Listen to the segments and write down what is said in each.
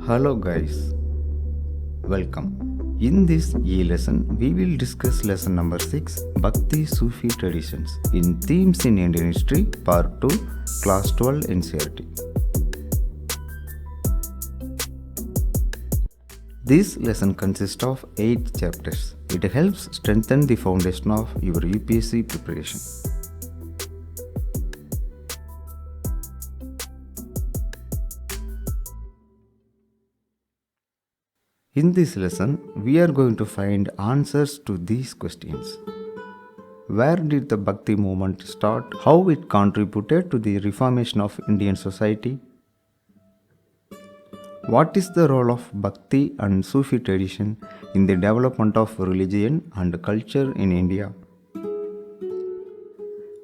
Hello guys, welcome. In this e-lesson, we will discuss lesson number 6, Bhakti Sufi Traditions in Themes in Indian History, Part 2, Class 12 NCERT. This lesson consists of 8 chapters. It helps strengthen the foundation of your UPSC preparation. In this lesson, we are going to find answers to these questions. Where did the Bhakti movement start? How it contributed to the reformation of Indian society? What is the role of Bhakti and Sufi tradition in the development of religion and culture in India?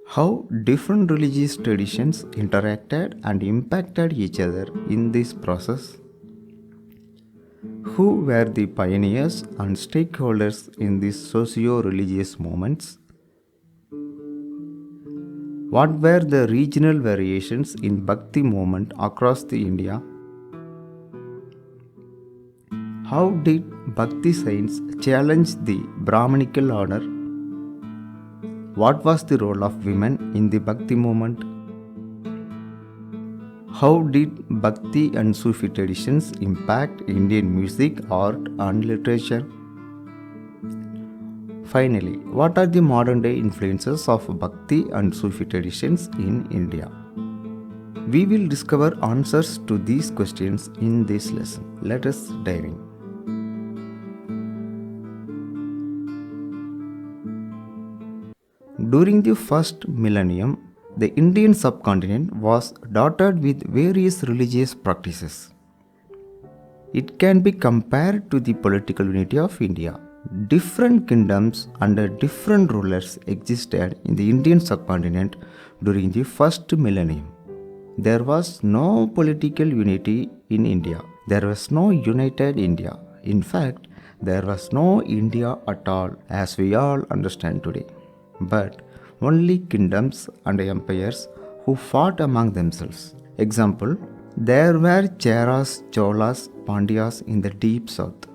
How different religious traditions interacted and impacted each other in this process? Who were the pioneers and stakeholders in these socio-religious movements? What were the regional variations in Bhakti movement across the India? How did Bhakti saints challenge the Brahmanical order? What was the role of women in the Bhakti movement? How did Bhakti and Sufi traditions impact Indian music, art, and literature? Finally, what are the modern day influences of Bhakti and Sufi traditions in India? We will discover answers to these questions in this lesson. Let us dive in. During the first millennium, the Indian subcontinent was dotted with various religious practices. It can be compared to the political unity of India. Different kingdoms under different rulers existed in the Indian subcontinent during the first millennium. There was no political unity in India. There was no united India. In fact, there was no India at all as we all understand today, but only kingdoms and empires who fought among themselves. Example, there were Cheras, Cholas, Pandyas in the deep south.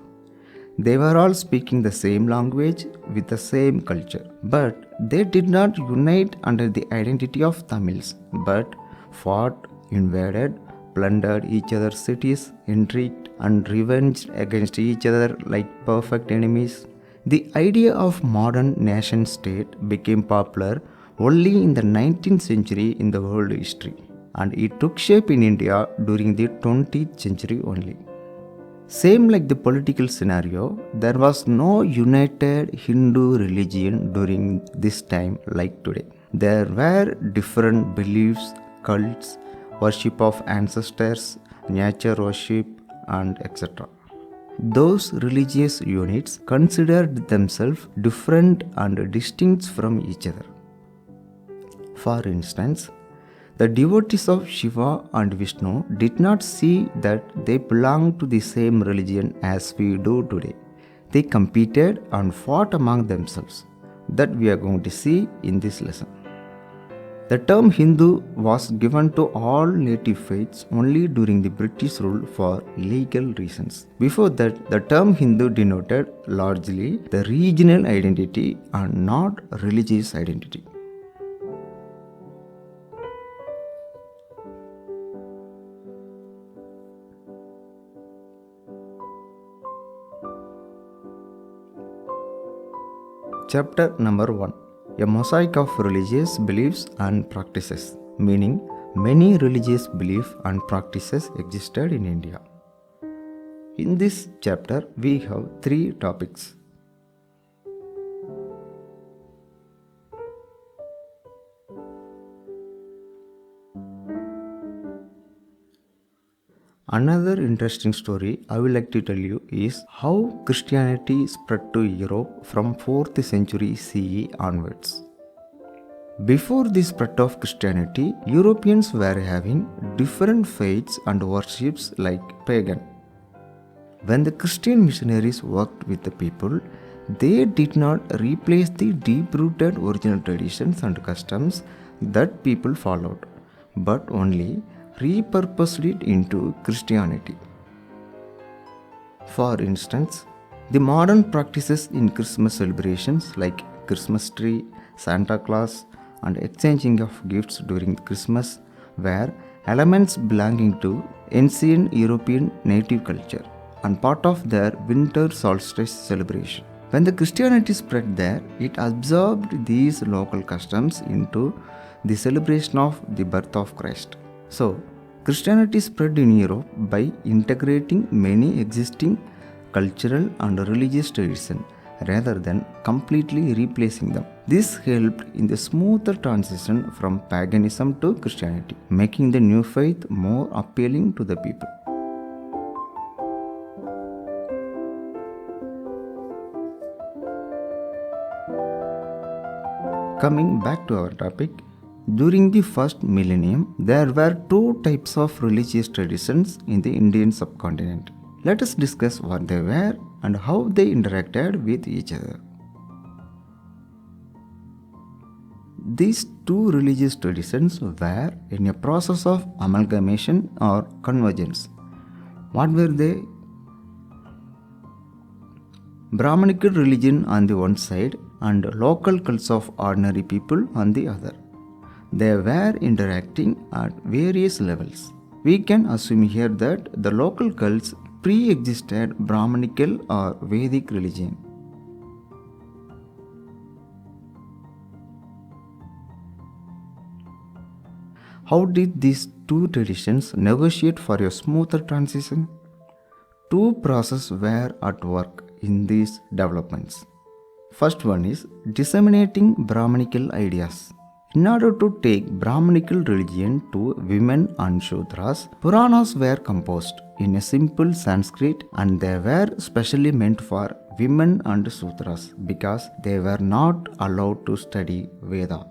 They were all speaking the same language with the same culture, but they did not unite under the identity of Tamils, but fought, invaded, plundered each other's cities, intrigued, and revenged against each other like perfect enemies. The idea of modern nation state became popular only in the 19th century in the world history, and it took shape in India during the 20th century only. Same like the political scenario, there was no united Hindu religion during this time like today. There were different beliefs, cults, worship of ancestors, nature worship, and etc. Those religious units considered themselves different and distinct from each other. For instance, the devotees of Shiva and Vishnu did not see that they belonged to the same religion as we do today. They competed and fought among themselves. That we are going to see in this lesson. The term Hindu was given to all native faiths only during the British rule for legal reasons. Before that, the term Hindu denoted largely the regional identity and not religious identity. Chapter number 1. A mosaic of religious beliefs and practices, meaning many religious beliefs and practices existed in India. In this chapter, we have 3 topics. Another interesting story I would like to tell you is how Christianity spread to Europe from 4th century CE onwards. Before the spread of Christianity, Europeans were having different faiths and worships like pagan. When the Christian missionaries worked with the people, they did not replace the deep-rooted original traditions and customs that people followed, but only repurposed it into Christianity. For instance, the modern practices in Christmas celebrations like Christmas tree, Santa Claus, and exchanging of gifts during Christmas were elements belonging to ancient European native culture and part of their winter solstice celebration. When the Christianity spread there, it absorbed these local customs into the celebration of the birth of Christ. So, Christianity spread in Europe by integrating many existing cultural and religious traditions rather than completely replacing them. This helped in the smoother transition from paganism to Christianity, making the new faith more appealing to the people. Coming back to our topic, during the first millennium, there were two types of religious traditions in the Indian subcontinent. Let us discuss what they were and how they interacted with each other. These two religious traditions were in a process of amalgamation or convergence. What were they? Brahmanical religion on the one side and local cults of ordinary people on the other. They were interacting at various levels. We can assume here that the local cults pre-existed Brahmanical or Vedic religion. How did these two traditions negotiate for a smoother transition? Two processes were at work in these developments. First one is disseminating Brahmanical ideas. In order to take Brahmanical religion to women and Shudras, Puranas were composed in a simple Sanskrit and they were specially meant for women and Sudras because they were not allowed to study Veda.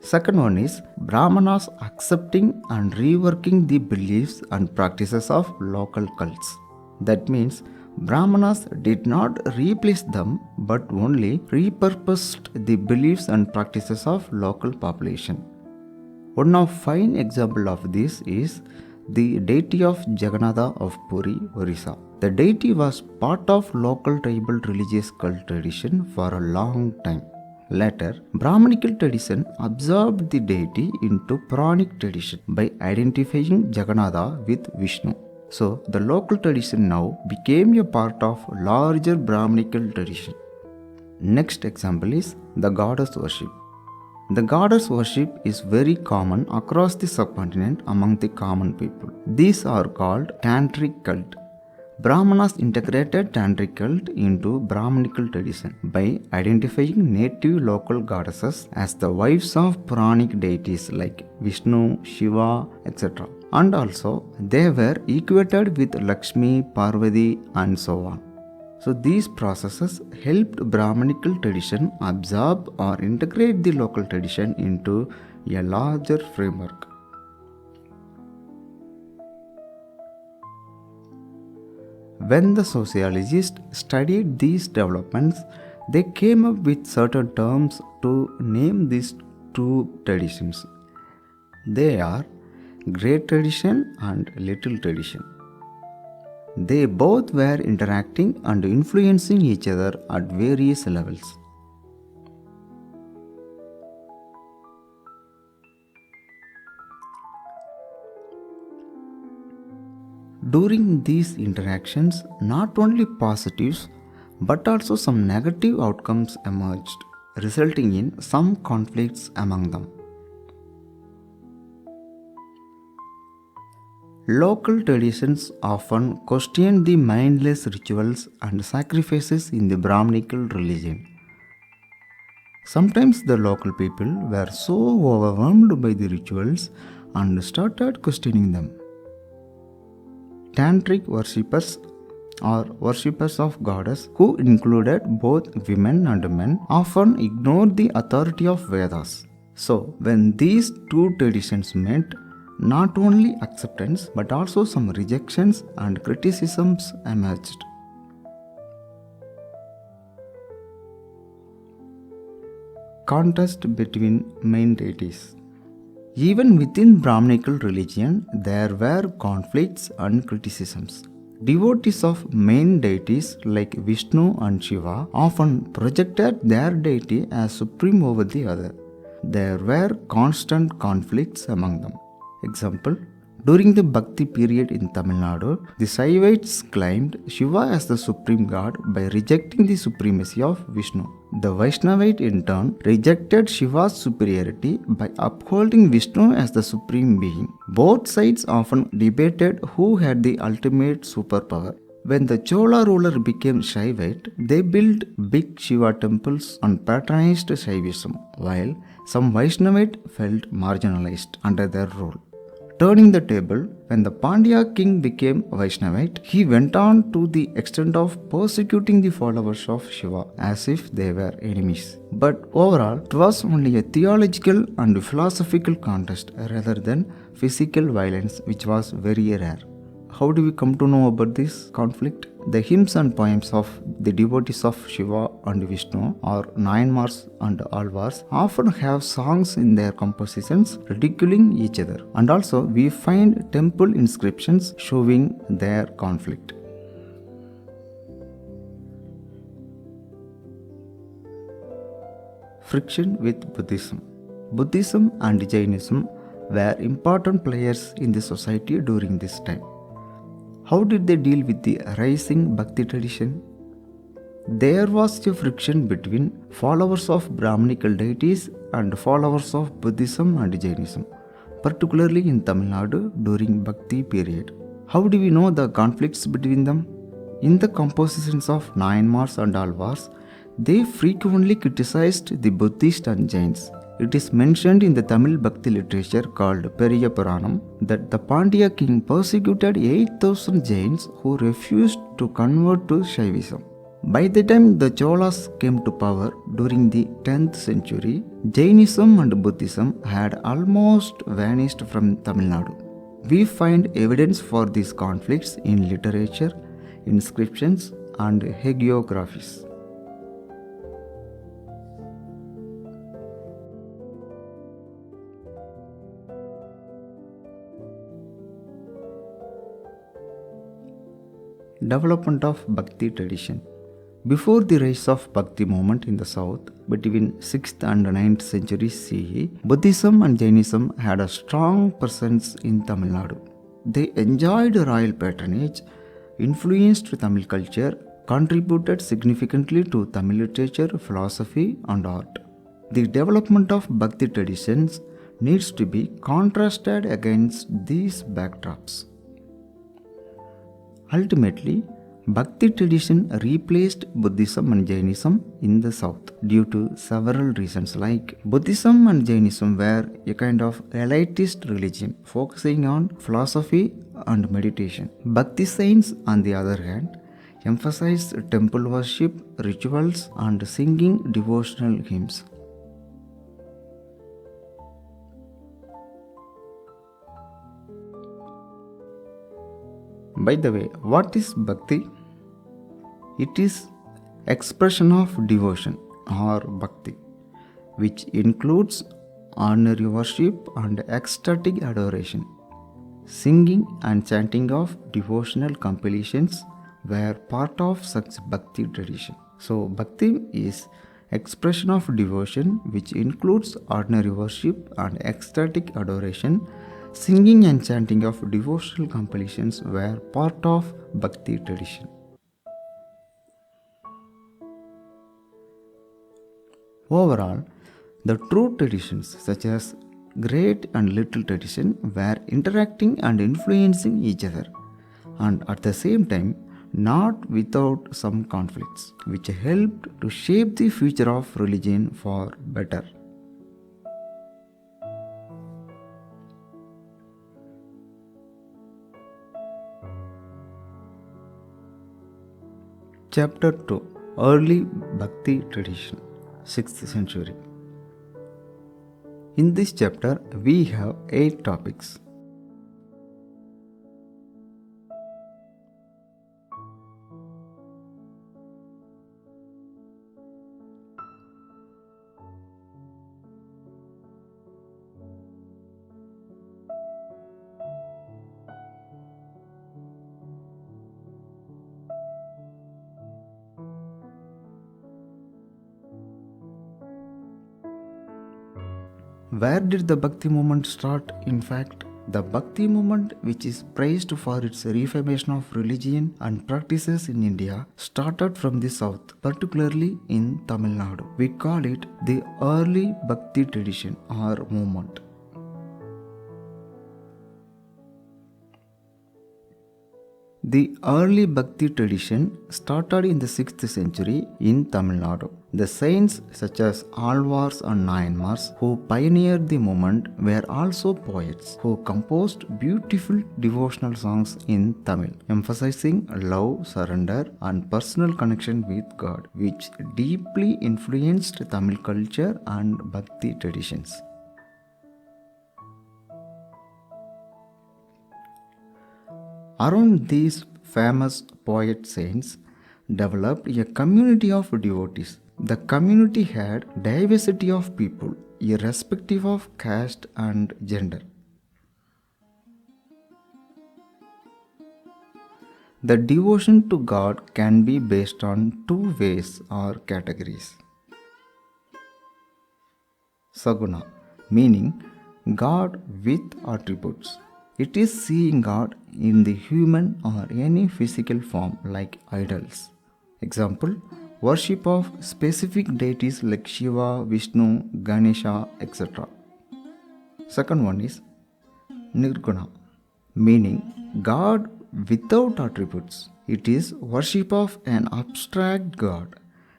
Second one is Brahmanas accepting and reworking the beliefs and practices of local cults. That means Brahmanas did not replace them but only repurposed the beliefs and practices of local population. One of fine example of this is the deity of Jagannatha of Puri, Orissa. The deity was part of local tribal religious cult tradition for a long time. Later, Brahmanical tradition absorbed the deity into Puranic tradition by identifying Jagannatha with Vishnu. So, the local tradition now became a part of larger Brahmanical tradition. Next example is the goddess worship. The goddess worship is very common across the subcontinent among the common people. These are called tantric cult. Brahmanas integrated tantric cult into Brahmanical tradition by identifying native local goddesses as the wives of Puranic deities like Vishnu, Shiva, etc. And also they were equated with Lakshmi, Parvati and so on. So these processes helped Brahmanical tradition absorb or integrate the local tradition into a larger framework. When the sociologists studied these developments, they came up with certain terms to name these two traditions. They are great tradition and little tradition. They both were interacting and influencing each other at various levels. During these interactions, not only positives but also some negative outcomes emerged, resulting in some conflicts among them. Local traditions often questioned the mindless rituals and sacrifices in the Brahmanical religion. Sometimes the local people were so overwhelmed by the rituals and started questioning them. Tantric worshippers or worshippers of goddess who included both women and men often ignored the authority of Vedas. So, when these two traditions met, not only acceptance but also some rejections and criticisms emerged. Contrast between main deities. Even within Brahmanical religion, there were conflicts and criticisms. Devotees of main deities like Vishnu and Shiva often projected their deity as supreme over the other. There were constant conflicts among them. Example: during the Bhakti period in Tamil Nadu, the Shaivites claimed Shiva as the supreme god by rejecting the supremacy of Vishnu. The Vaishnavite in turn rejected Shiva's superiority by upholding Vishnu as the supreme being. Both sides often debated who had the ultimate superpower. When the Chola ruler became Shaivite, they built big Shiva temples and patronized Shaivism, while some Vaishnavite felt marginalized under their rule. Turning the table, when the Pandya king became Vaishnavite, he went on to the extent of persecuting the followers of Shiva as if they were enemies. But overall, it was only a theological and philosophical contest rather than physical violence, which was very rare. How do we come to know about this conflict? The hymns and poems of the devotees of Shiva and Vishnu, or Nayanmars and Alvars, often have songs in their compositions ridiculing each other. And also, we find temple inscriptions showing their conflict. Friction with Buddhism. Buddhism and Jainism were important players in the society during this time. How did they deal with the rising Bhakti tradition? There was a friction between followers of Brahminical deities and followers of Buddhism and Jainism, particularly in Tamil Nadu during Bhakti period. How do we know the conflicts between them? In the compositions of Nayanmars and Alvars, they frequently criticized the Buddhists and Jains. It is mentioned in the Tamil Bhakti literature called Periya Puranam that the Pandya king persecuted 8,000 Jains who refused to convert to Shaivism. By the time the Cholas came to power during the 10th century, Jainism and Buddhism had almost vanished from Tamil Nadu. We find evidence for these conflicts in literature, inscriptions, and hagiographies. Development of Bhakti tradition. Before the rise of Bhakti movement in the south, between 6th and 9th centuries CE, Buddhism and Jainism had a strong presence in Tamil Nadu. They enjoyed royal patronage, influenced Tamil culture, contributed significantly to Tamil literature, philosophy, and art. The development of Bhakti traditions needs to be contrasted against these backdrops. Ultimately, Bhakti tradition replaced Buddhism and Jainism in the south due to several reasons, like Buddhism and Jainism were a kind of elitist religion focusing on philosophy and meditation. Bhakti saints, on the other hand, emphasized temple worship, rituals, and singing devotional hymns. By the way, what is Bhakti? It is expression of devotion or Bhakti, which includes ordinary worship and ecstatic adoration. Singing and chanting of devotional compilations were part of such Bhakti tradition. So, Bhakti is expression of devotion which includes ordinary worship and ecstatic adoration. Singing and chanting of devotional compilations were part of Bhakti tradition. Overall, the true traditions such as great and little tradition were interacting and influencing each other, and at the same time not without some conflicts, which helped to shape the future of religion for better. Chapter 2: Early Bhakti Tradition, 6th century. In this chapter, we have 8 topics. Where did the Bhakti movement start? In fact, the Bhakti movement, which is praised for its reformation of religion and practices in India, started from the south, particularly in Tamil Nadu. We call it the early Bhakti tradition or movement. The early Bhakti tradition started in the 6th century in Tamil Nadu. The saints such as Alvars and Nayanmars who pioneered the movement were also poets who composed beautiful devotional songs in Tamil, emphasizing love, surrender and personal connection with God, which deeply influenced Tamil culture and Bhakti traditions. Around these famous poet saints developed a community of devotees. The community had diversity of people, irrespective of caste and gender. The devotion to God can be based on two ways or categories. Saguna, meaning God with attributes. It is seeing God in the human or any physical form like idols. Example, worship of specific deities like Shiva, Vishnu, Ganesha, etc. Second one is Nirguna, meaning God without attributes. It is worship of an abstract God,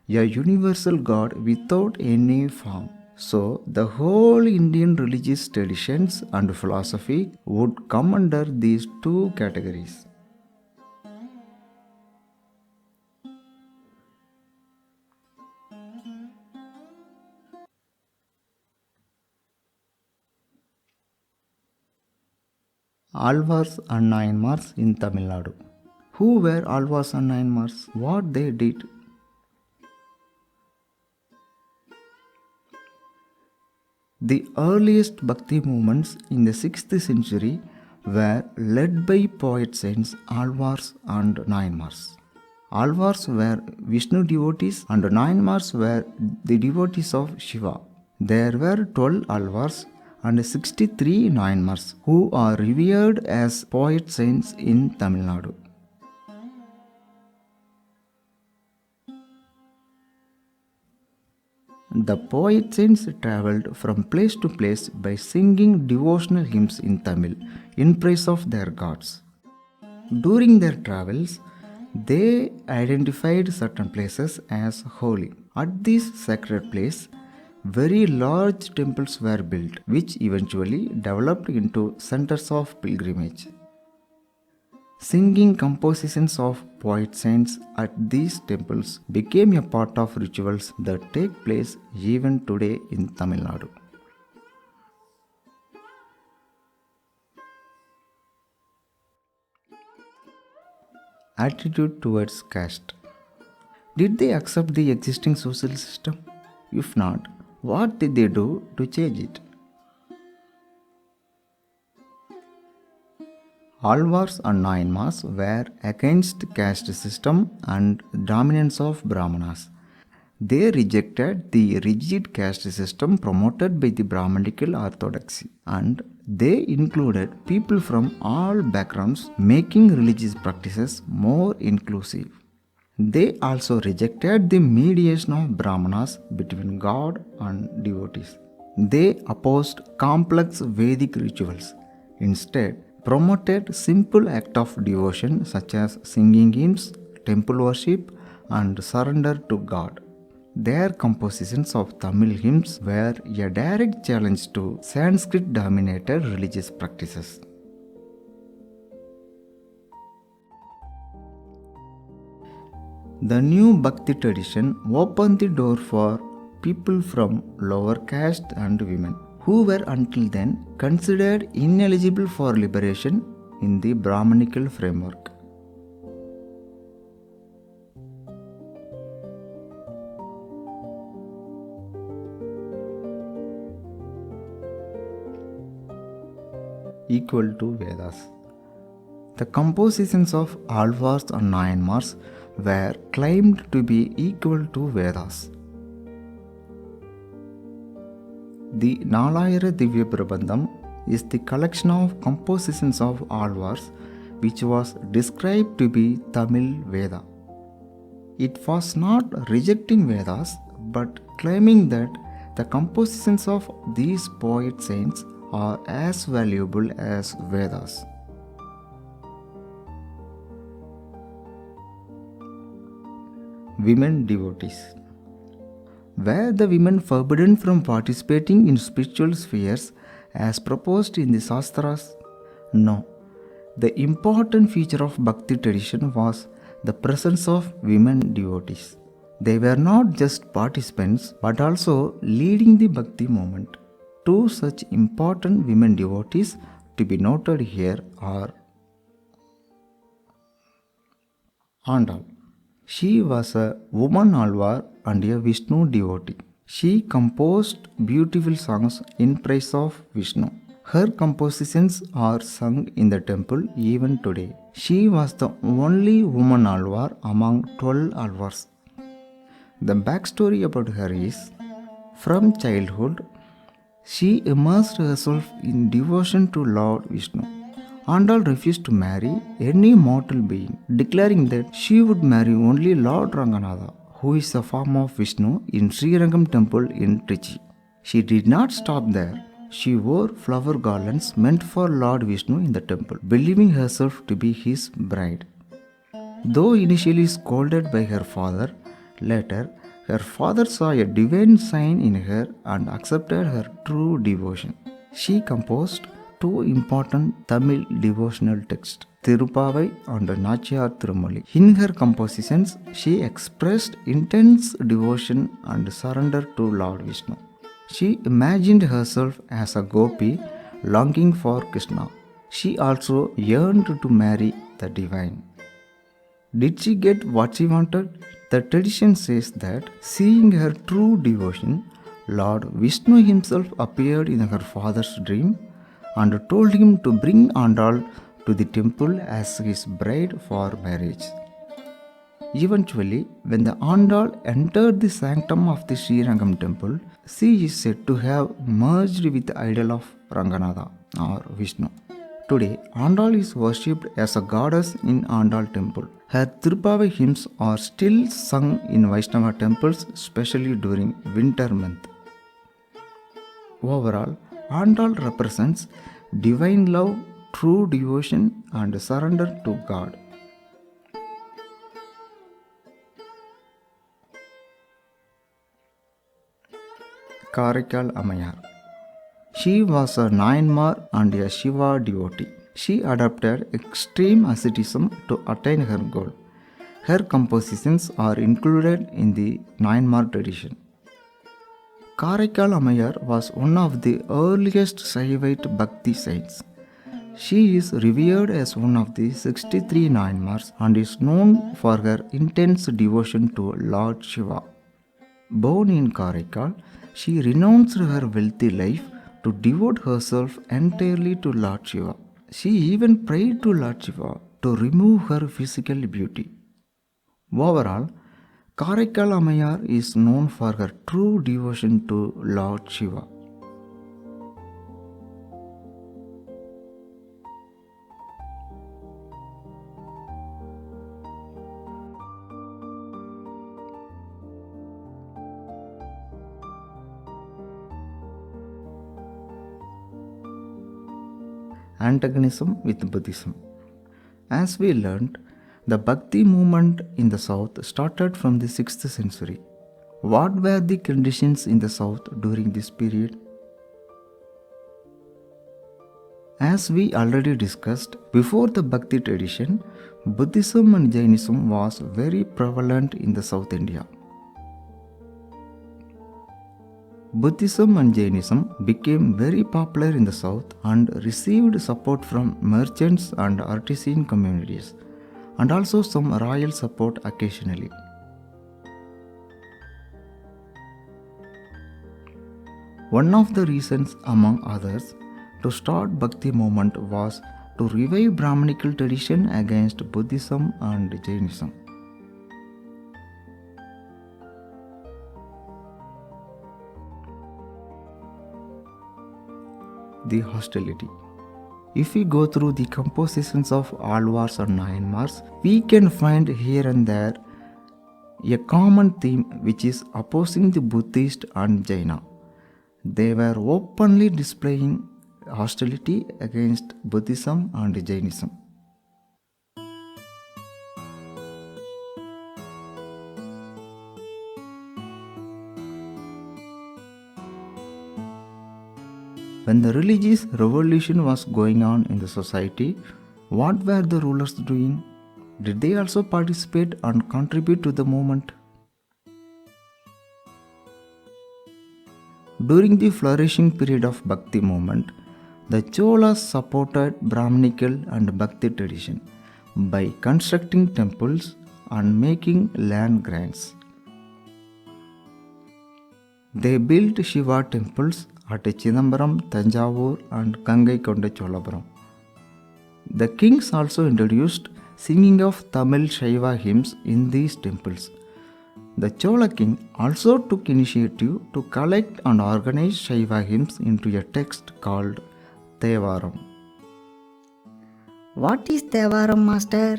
a universal God without any form. So, the whole Indian religious traditions and philosophy would come under these two categories. Alvars and Nayanmars in Tamil Nadu. Who were Alvars and Nayanmars? What they did? The earliest Bhakti movements in the 6th century were led by poet saints Alvars and Nayanmars. Alvars were Vishnu devotees and Nayanmars were the devotees of Shiva. There were 12 Alvars and 63 Nayanmars who are revered as poet saints in Tamil Nadu. The poet saints travelled from place to place by singing devotional hymns in Tamil in praise of their gods. During their travels, they identified certain places as holy. At this sacred place, very large temples were built, which eventually developed into centers of pilgrimage. Singing compositions of poet saints at these temples became a part of rituals that take place even today in Tamil Nadu. Attitude towards caste. Did they accept the existing social system? If not, what did they do to change it? Alvars and Nayanmars were against caste system and dominance of Brahmanas. They rejected the rigid caste system promoted by the Brahmanical orthodoxy, and they included people from all backgrounds, making religious practices more inclusive. They also rejected the mediation of Brahmanas between God and devotees. They opposed complex Vedic rituals. Instead, promoted simple acts of devotion such as singing hymns, temple worship, and surrender to God. Their compositions of Tamil hymns were a direct challenge to Sanskrit dominated religious practices. The new Bhakti tradition opened the door for people from lower caste and women who were until then considered ineligible for liberation in the Brahmanical framework. Equal to Vedas. The compositions of Alvars and Nayanmars were claimed to be equal to Vedas. The Nalayara Divya Prabandham is the collection of compositions of Alvars which was described to be Tamil Veda. It was not rejecting Vedas but claiming that the compositions of these poet saints are as valuable as Vedas. Women devotees. Were the women forbidden from participating in spiritual spheres as proposed in the Shastras? No. The important feature of Bhakti tradition was the presence of women devotees. They were not just participants but also leading the Bhakti movement. Two such important women devotees to be noted here are Andal. She was a woman Alvar and a Vishnu devotee. She composed beautiful songs in praise of Vishnu. Her compositions are sung in the temple even today. She was the only woman Alvar among 12 Alvars. The backstory about her is, from childhood, she immersed herself in devotion to Lord Vishnu. Andal refused to marry any mortal being, declaring that she would marry only Lord Ranganatha, who is a form of Vishnu in Srirangam temple in Trichy. She did not stop there. She wore flower garlands meant for Lord Vishnu in the temple, believing herself to be his bride. Though initially scolded by her father, later her father saw a divine sign in her and accepted her true devotion. She composed two important Tamil devotional texts, Tirupavai and Nachiyar Tirumali. In her compositions, she expressed intense devotion and surrender to Lord Vishnu. She imagined herself as a gopi longing for Krishna. She also yearned to marry the divine. Did she get what she wanted? The tradition says that, seeing her true devotion, Lord Vishnu himself appeared in her father's dream and told him to bring Andal to the temple as his bride for marriage. Eventually, when the Andal entered the sanctum of the Srirangam temple, she is said to have merged with the idol of Ranganatha or Vishnu. Today, Andal is worshipped as a goddess in Andal temple. Her Tirupavai hymns are still sung in Vaishnava temples, especially during winter month. Overall, Andal represents divine love, true devotion, and surrender to God. Karaikal Ammayar. She was a Nayanmar and a Shiva devotee. She adopted extreme asceticism to attain her goal. Her compositions are included in the Nayanmar tradition. Karaikal Ammayar was one of the earliest Saivite Bhakti saints. She is revered as one of the 63 Nayanmars and is known for her intense devotion to Lord Shiva. Born in Karaikal, she renounced her wealthy life to devote herself entirely to Lord Shiva. She even prayed to Lord Shiva to remove her physical beauty. Overall, Karaikal Ammayar is known for her true devotion to Lord Shiva. Antagonism with Buddhism. As we learned, the Bhakti movement in the south started from the 6th century. What were the conditions in the south during this period? As we already discussed, before the Bhakti tradition, Buddhism and Jainism was very prevalent in the South India. Buddhism and Jainism became very popular in the south and received support from merchants and artisan communities, and also some royal support occasionally. One of the reasons, among others, to start Bhakti movement was to revive Brahmanical tradition against Buddhism and Jainism. the hostility. If we go through the compositions of Alvars and Nayanmars, we can find here and there a common theme which is opposing the Buddhist and Jaina. They were openly displaying hostility against Buddhism and Jainism. When the religious revolution was going on in the society, what were the rulers doing? Did they also participate and contribute to the movement? During the flourishing period of Bhakti movement, the Cholas supported Brahminical and Bhakti tradition by constructing temples and making land grants. They built Shiva temples at Chidambaram, Tanjavur and Gangaikonda Cholapuram. The kings also introduced singing of Tamil Shaiva hymns in these temples. The Chola king also took initiative to collect and organize Shaiva hymns into a text called Thevaram. What is Thevaram, Master?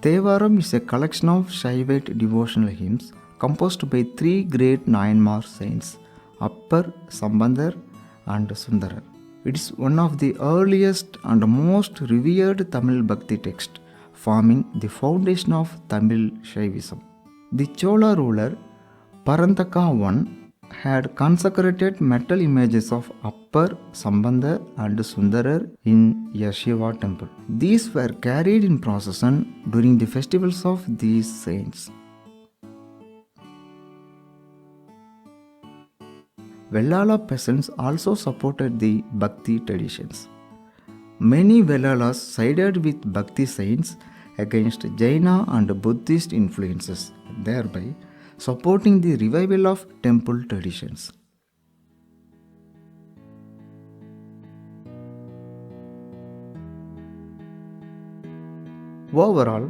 Thevaram is a collection of Shaivite devotional hymns composed by three great Nayanmar saints, Appar, Sambandar and Sundarar. It is one of the earliest and most revered Tamil Bhakti text, forming the foundation of Tamil Shaivism. The Chola ruler Parantaka I had consecrated metal images of Appar, Sambandar and Sundarar in a Shiva temple. These were carried in procession during the festivals of these saints. Vellala peasants also supported the Bhakti traditions. Many Vellalas sided with Bhakti saints against Jaina and Buddhist influences, thereby supporting the revival of temple traditions. Overall,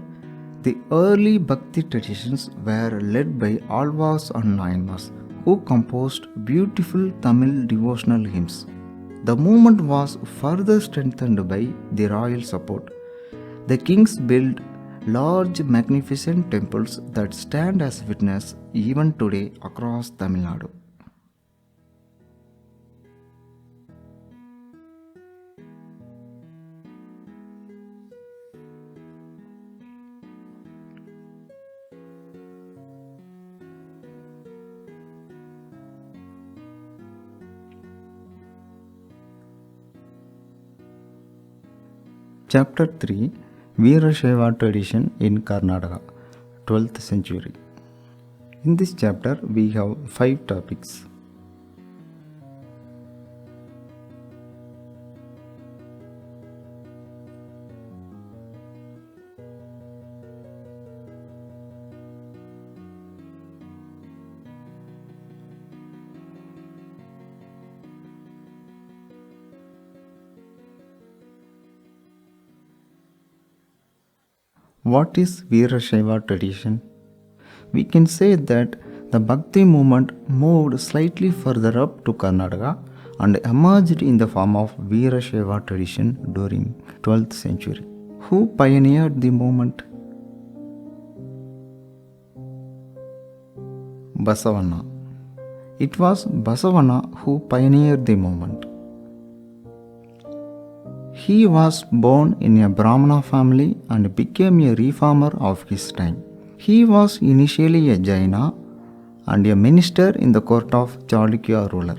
the early Bhakti traditions were led by Alvars and Nayanmars, who composed beautiful Tamil devotional hymns. The movement was further strengthened by the royal support. The kings built large, magnificent temples that stand as witness even today across Tamil Nadu. Chapter 3 Veerashaiva tradition in Karnataka, 12th century. In this chapter, we have 5 topics. What is Veerashaiva tradition? We can say that the Bhakti movement moved slightly further up to Karnataka and emerged in the form of Veerashaiva tradition during 12th century. Who pioneered the movement? Basavanna. It was Basavanna who pioneered the movement. He was born in a Brahmana family and became a reformer of his time. He was initially a Jaina and a minister in the court of Chalukya ruler.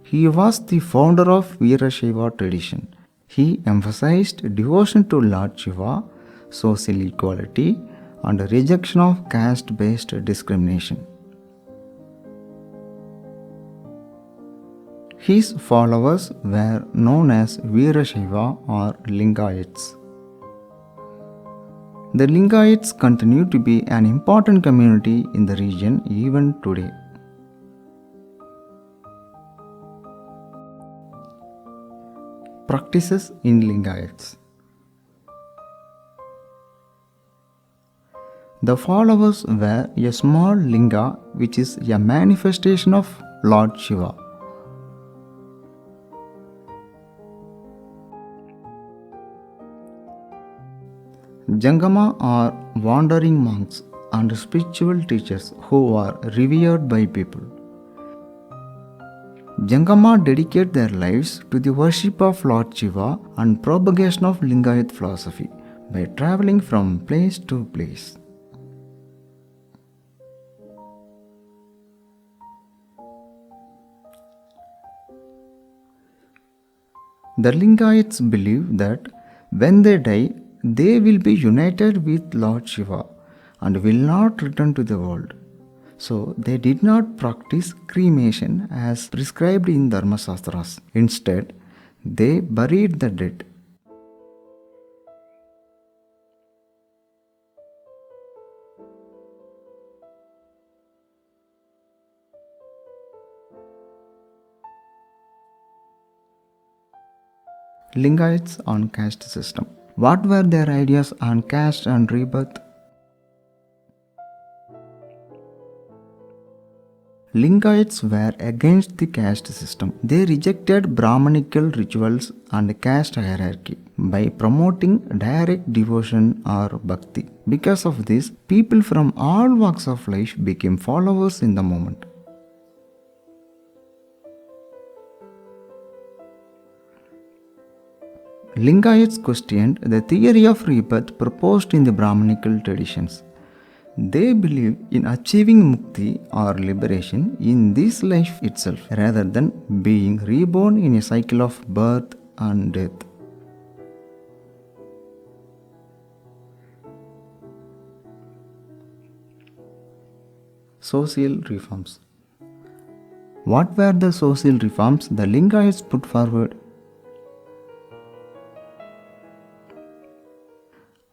He was the founder of Veerashaiva tradition. He emphasized devotion to Lord Shiva, social equality, and rejection of caste-based discrimination. His followers were known as Veerashaiva or Lingayats. The Lingayats continue to be an important community in the region even today. Practices in Lingayats. The followers wear a small linga, which is a manifestation of Lord Shiva. Jangama are wandering monks and spiritual teachers who are revered by people. Jangama dedicate their lives to the worship of Lord Shiva and propagation of Lingayat philosophy by traveling from place to place. The Lingayats believe that when they die, they will be united with Lord Shiva and will not return to the world. So they did not practice cremation as prescribed in Dharma Shastras. Instead, they buried the dead. Lingayats on caste system. What were their ideas on caste and rebirth? Lingayats were against the caste system. They rejected Brahmanical rituals and caste hierarchy by promoting direct devotion or bhakti. Because of this, people from all walks of life became followers in the moment. Lingayats questioned the theory of rebirth proposed in the Brahmanical traditions. They believe in achieving mukti or liberation in this life itself rather than being reborn in a cycle of birth and death. Social reforms. What were the social reforms the Lingayats put forward?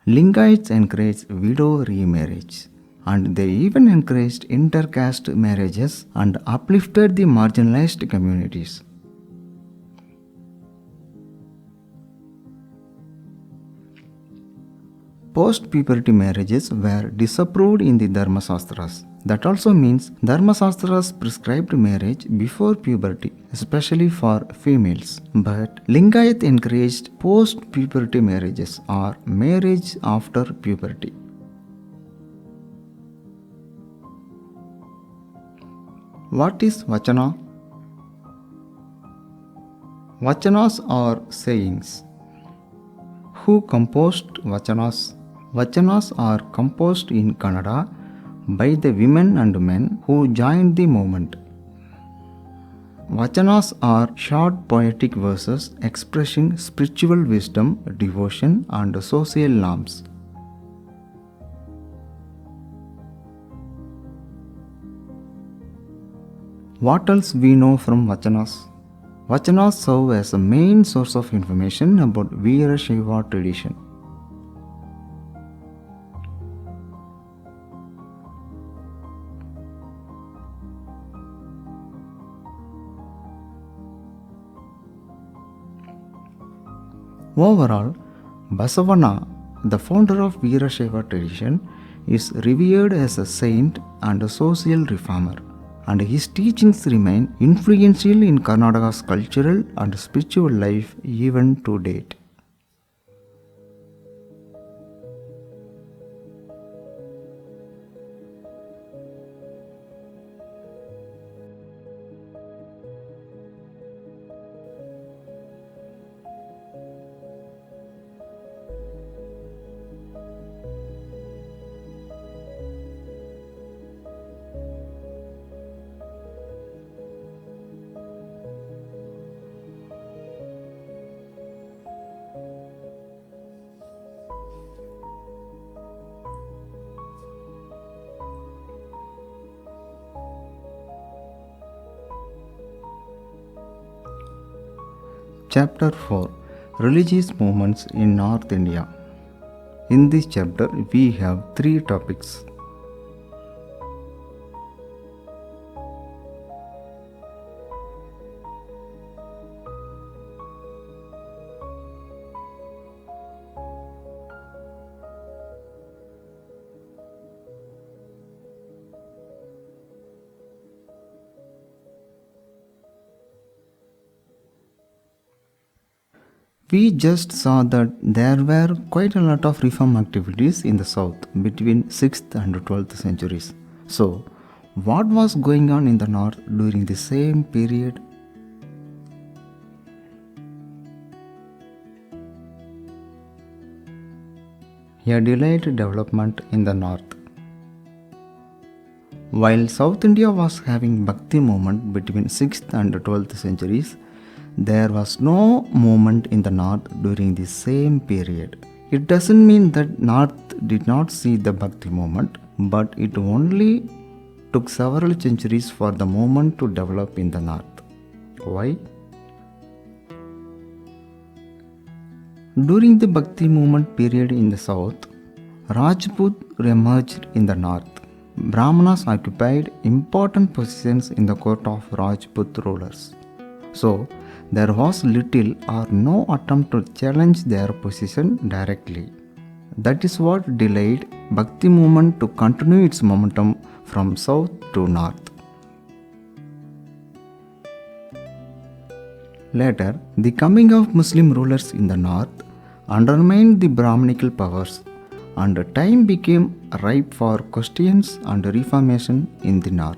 Lingayats encouraged widow remarriage, and they even encouraged intercaste marriages and uplifted the marginalized communities. Post-puberty marriages were disapproved in the Dharma Shastras. That also means Dharma Shastras prescribed marriage before puberty, especially for females. But Lingayat encouraged post-puberty marriages or marriage after puberty. What is Vachana? Vachanas are sayings. Who composed Vachanas? Vachanas are composed in Kannada by the women and men who joined the movement. Vachanas are short poetic verses expressing spiritual wisdom, devotion, and social norms. What else we know from Vachanas? Vachanas serve as a main source of information about Veerashaiva tradition. Overall, Basavana, the founder of Veerashaiva tradition, is revered as a saint and a social reformer, and his teachings remain influential in Karnataka's cultural and spiritual life even to date. Chapter 4 Religious Movements in North India. In this chapter, we have three topics. We just saw that there were quite a lot of reform activities in the south between 6th and 12th centuries. So, what was going on in the north during the same period? A delayed development in the north. While South India was having Bhakti movement between 6th and 12th centuries, there was no movement in the north during the same period. It doesn't mean that north did not see the Bhakti movement, but it only took several centuries for the movement to develop in the north. Why? During the Bhakti movement period in the south, Rajput emerged in the north. Brahmanas occupied important positions in the court of Rajput rulers. So, there was little or no attempt to challenge their position directly. That is what delayed Bhakti movement to continue its momentum from south to north. Later, the coming of Muslim rulers in the north undermined the Brahmanical powers, and time became ripe for questions and reformation in the north.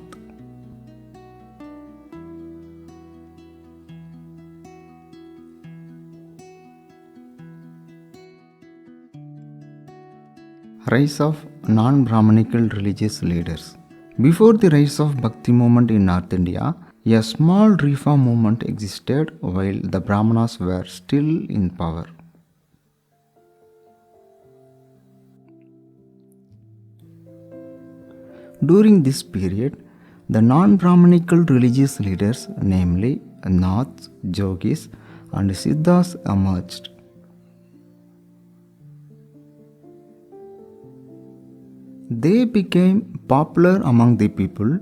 Rise of non-Brahmanical religious leaders. Before the rise of Bhakti movement in North India, a small reform movement existed while the Brahmanas were still in power. During this period, the non-Brahmanical religious leaders, namely Naths, Jogis, and Siddhas, emerged. They became popular among the people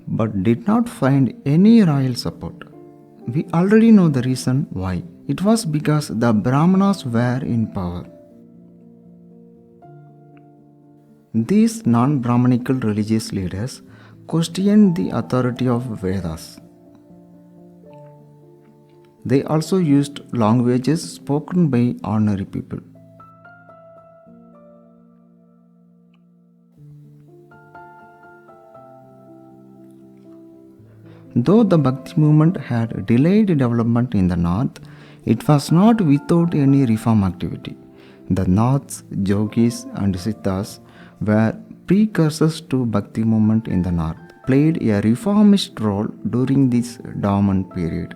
but did not find any royal support. We already know the reason why. It was because the Brahmanas were in power. These non-Brahmanical religious leaders questioned the authority of Vedas. They also used languages spoken by ordinary people. Though the Bhakti movement had delayed development in the north, it was not without any reform activity. The Naths, Jogis, and Siddhas were precursors to Bhakti movement in the north, played a reformist role during this dormant period.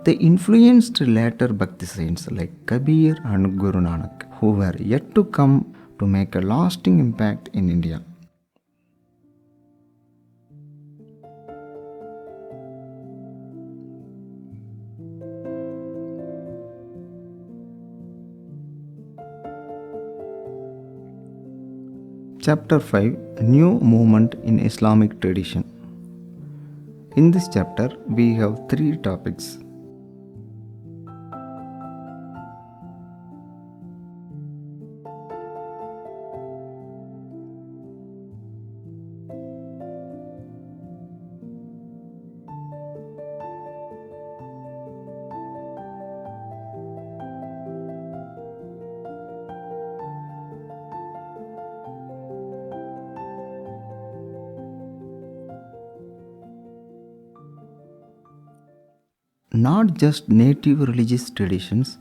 They influenced later Bhakti saints like Kabir and Guru Nanak, who were yet to come to make a lasting impact in India. Chapter 5 New Movement in Islamic Tradition. In this chapter, we have three topics. Not just native religious traditions,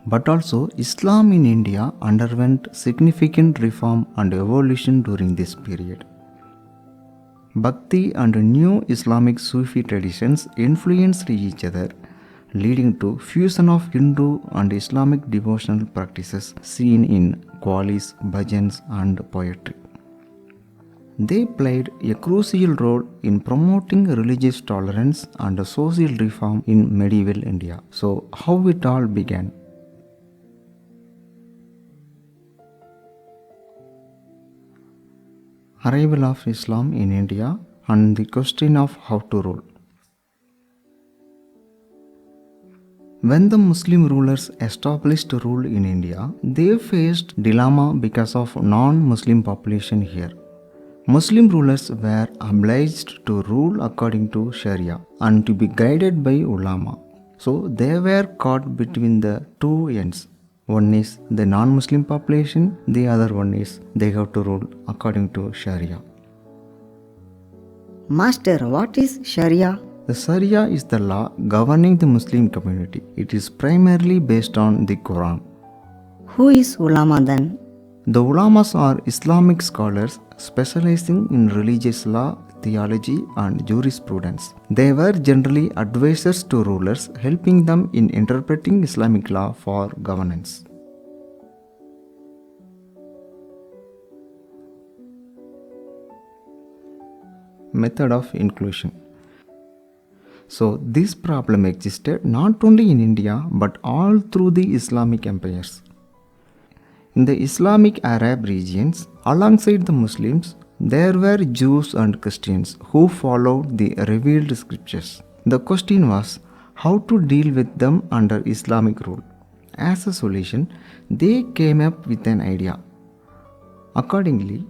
but also Islam in India underwent significant reform and evolution during this period. Bhakti and new Islamic Sufi traditions influenced each other, leading to fusion of Hindu and Islamic devotional practices seen in qawwalis, bhajans, and poetry. They played a crucial role in promoting religious tolerance and social reform in medieval India. So, how it all began? Arrival of Islam in India and the question of how to rule. When the Muslim rulers established rule in India, they faced dilemma because of non-Muslim population here. Muslim rulers were obliged to rule according to Sharia and to be guided by ulama. So they were caught between the two ends. One is the non Muslim population, the other one is they have to rule according to Sharia. Master, what is Sharia? The Sharia is the law governing the Muslim community. It is primarily based on the Quran. Who is ulama then? The ulamas are Islamic scholars specializing in religious law, theology, and jurisprudence. They were generally advisors to rulers, helping them in interpreting Islamic law for governance. Method of inclusion. So, this problem existed not only in India but all through the Islamic empires. In the Islamic Arab regions, alongside the Muslims, there were Jews and Christians who followed the revealed scriptures. The question was how to deal with them under Islamic rule. As a solution, they came up with an idea. Accordingly,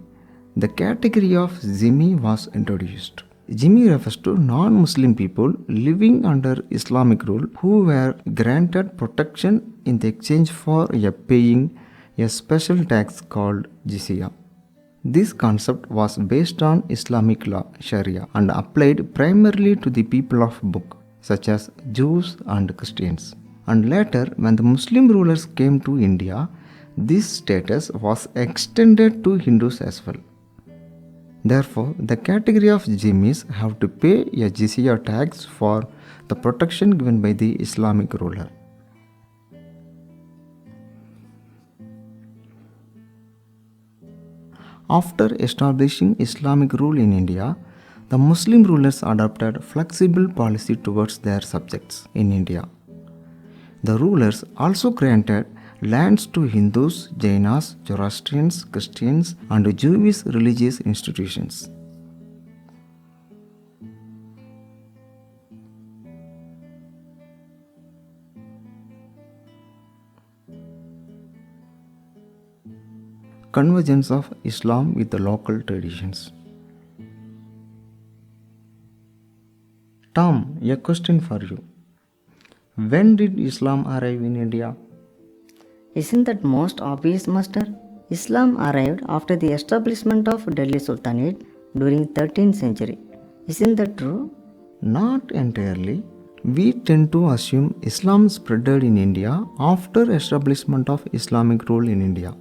the category of Zimmi was introduced. Zimmi refers to non-Muslim people living under Islamic rule who were granted protection in the exchange for paying a special tax called jizya. This concept was based on Islamic law, Sharia, and applied primarily to the people of book, such as Jews and Christians. And later, when the Muslim rulers came to India, this status was extended to Hindus as well. Therefore, the category of Zimmis have to pay a jizya tax for the protection given by the Islamic ruler. After establishing Islamic rule in India, the Muslim rulers adopted flexible policy towards their subjects in India. The rulers also granted lands to Hindus, Jainas, Zoroastrians, Christians, and Jewish religious institutions. Convergence of Islam with the local traditions. Tom, a question for you. When did Islam arrive in India? Isn't that most obvious, Master? Islam arrived after the establishment of Delhi Sultanate during 13th century. Isn't that true? Not entirely. We tend to assume Islam spreaded in India after establishment of Islamic rule in India.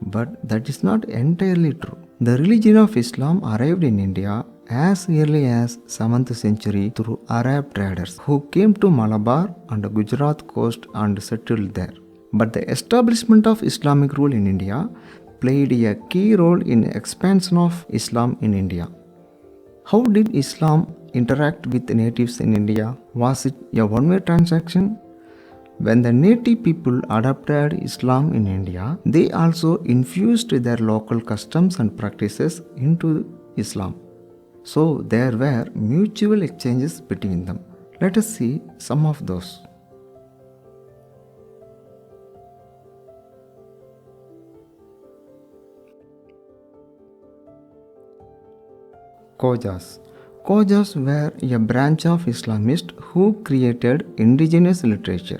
But that is not entirely true. The religion of Islam arrived in India as early as 7th century through Arab traders who came to Malabar and the Gujarat coast and settled there. But the establishment of Islamic rule in India played a key role in expansion of Islam in India. How did Islam interact with natives in India? Was it a one-way transaction? When the native people adopted Islam in India, they also infused their local customs and practices into Islam. So there were mutual exchanges between them. Let us see some of those. Khojas. Khojas were a branch of Islamists who created indigenous literature.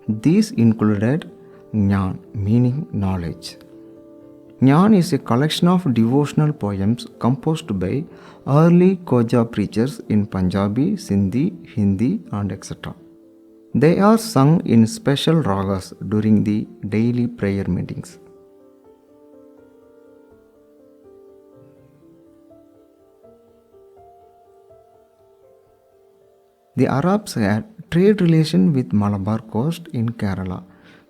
These included Jnana, meaning knowledge. Jnana is a collection of devotional poems composed by early Khoja preachers in Punjabi, Sindhi, Hindi, and etc. They are sung in special ragas during the daily prayer meetings. The Arabs had trade relation with Malabar coast in Kerala,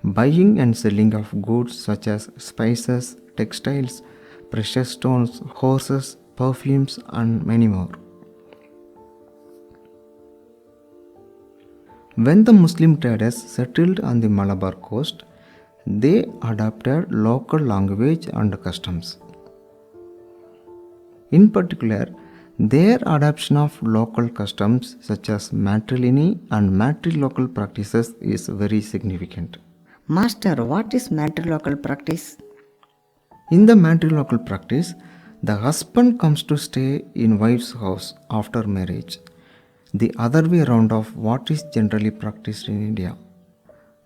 buying and selling of goods such as spices, textiles, precious stones, horses, perfumes, and many more. When the Muslim traders settled on the Malabar coast, they adopted local language and customs. In particular, their adoption of local customs such as matrilineal and matrilocal practices is very significant. Master, what is matrilocal practice? In the matrilocal practice, the husband comes to stay in wife's house after marriage. the other way around of what is generally practiced in India.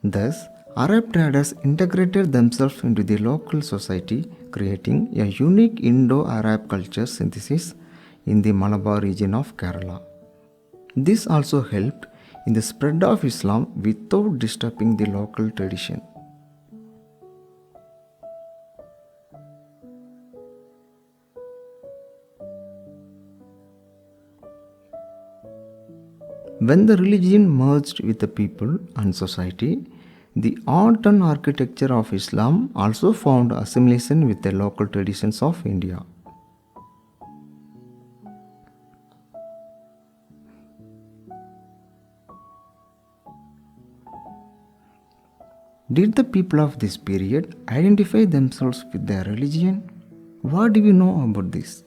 Thus, Arab traders integrated themselves into the local society, creating a unique Indo-Arab culture synthesis in the Malabar region of Kerala. This also helped in the spread of Islam without disturbing the local tradition. When the religion merged with the people and society, the art and architecture of Islam also found assimilation with the local traditions of India. Did the people of this period identify themselves with their religion? What do we know about this?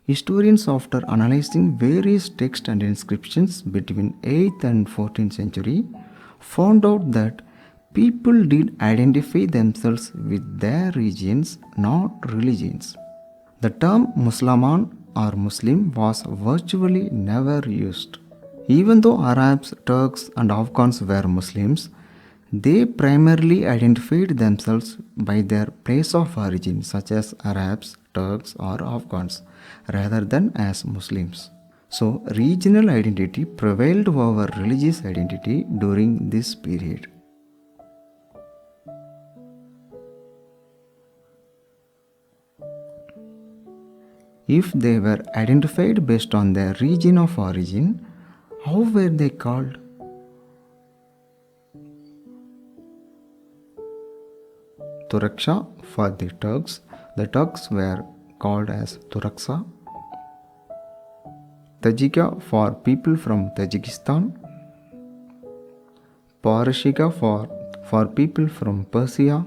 Historians, after analyzing various texts and inscriptions between 8th and 14th century, found out that people did identify themselves with their regions, not religions. The term Musliman or Muslim was virtually never used. Even though Arabs, Turks, and Afghans were Muslims, they primarily identified themselves by their place of origin, such as Arabs, Turks, or Afghans, rather than as Muslims. So, regional identity prevailed over religious identity during this period. If they were identified based on their region of origin, how were they called? Turaksha for the Turks were called as Turaksa. Tajika for people from Tajikistan. Parashika for people from Persia.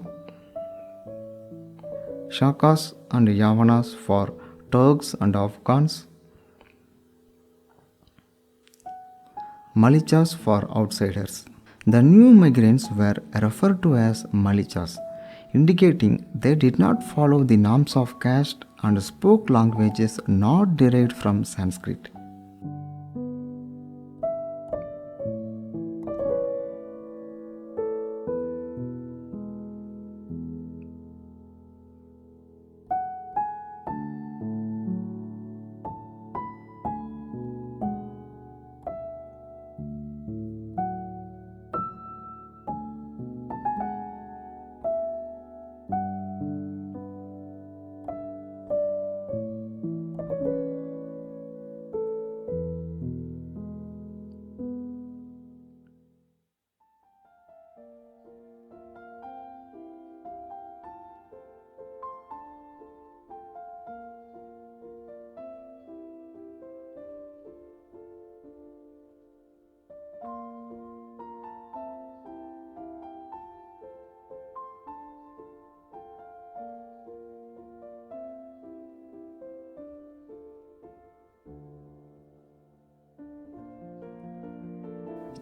Shakas and Yavanas for Turks and Afghans. Malichas for outsiders. The new migrants were referred to as Malichas, indicating they did not follow the norms of caste and spoke languages not derived from Sanskrit.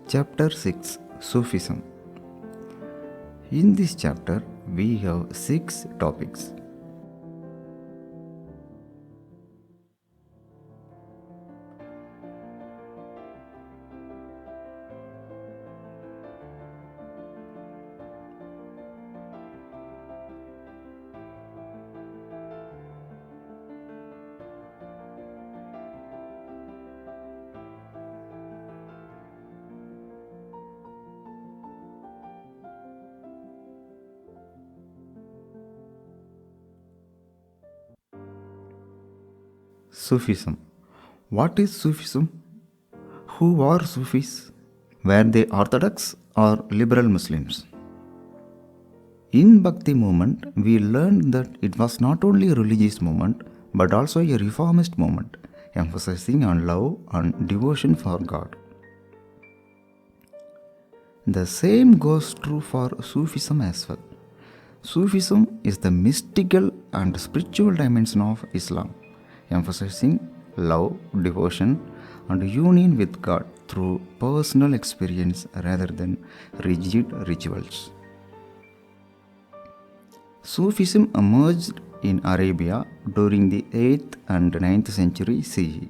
Chapter 6 Sufism. In this chapter, we have 6 topics. Sufism. What is Sufism? Who are Sufis? Were they Orthodox or liberal Muslims? In Bhakti movement, we learned that it was not only a religious movement but also a reformist movement, emphasizing on love and devotion for God. The same goes true for Sufism as well. Sufism is the mystical and spiritual dimension of Islam, emphasizing love, devotion, and union with God through personal experience rather than rigid rituals. Sufism emerged in Arabia during the 8th and 9th century CE.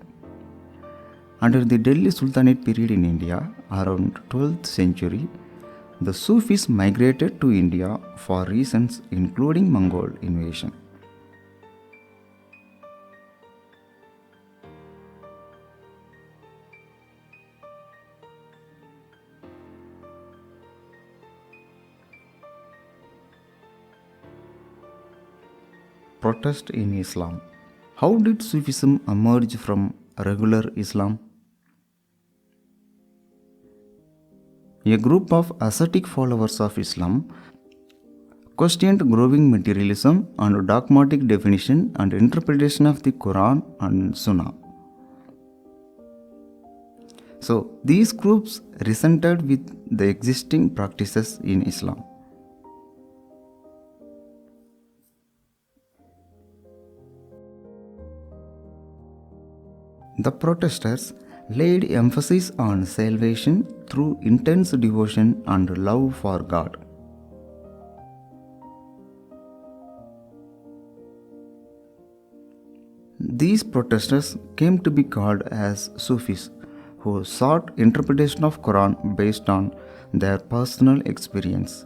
Under the Delhi Sultanate period in India, around 12th century, the Sufis migrated to India for reasons including Mongol invasion. Protest in Islam. How did Sufism emerge from regular Islam? A group of ascetic followers of Islam questioned growing materialism and dogmatic definition and interpretation of the Quran and Sunnah. So, these groups resented with the existing practices in Islam. The protesters laid emphasis on salvation through intense devotion and love for God. These protesters came to be called as Sufis, who sought interpretation of Quran based on their personal experience.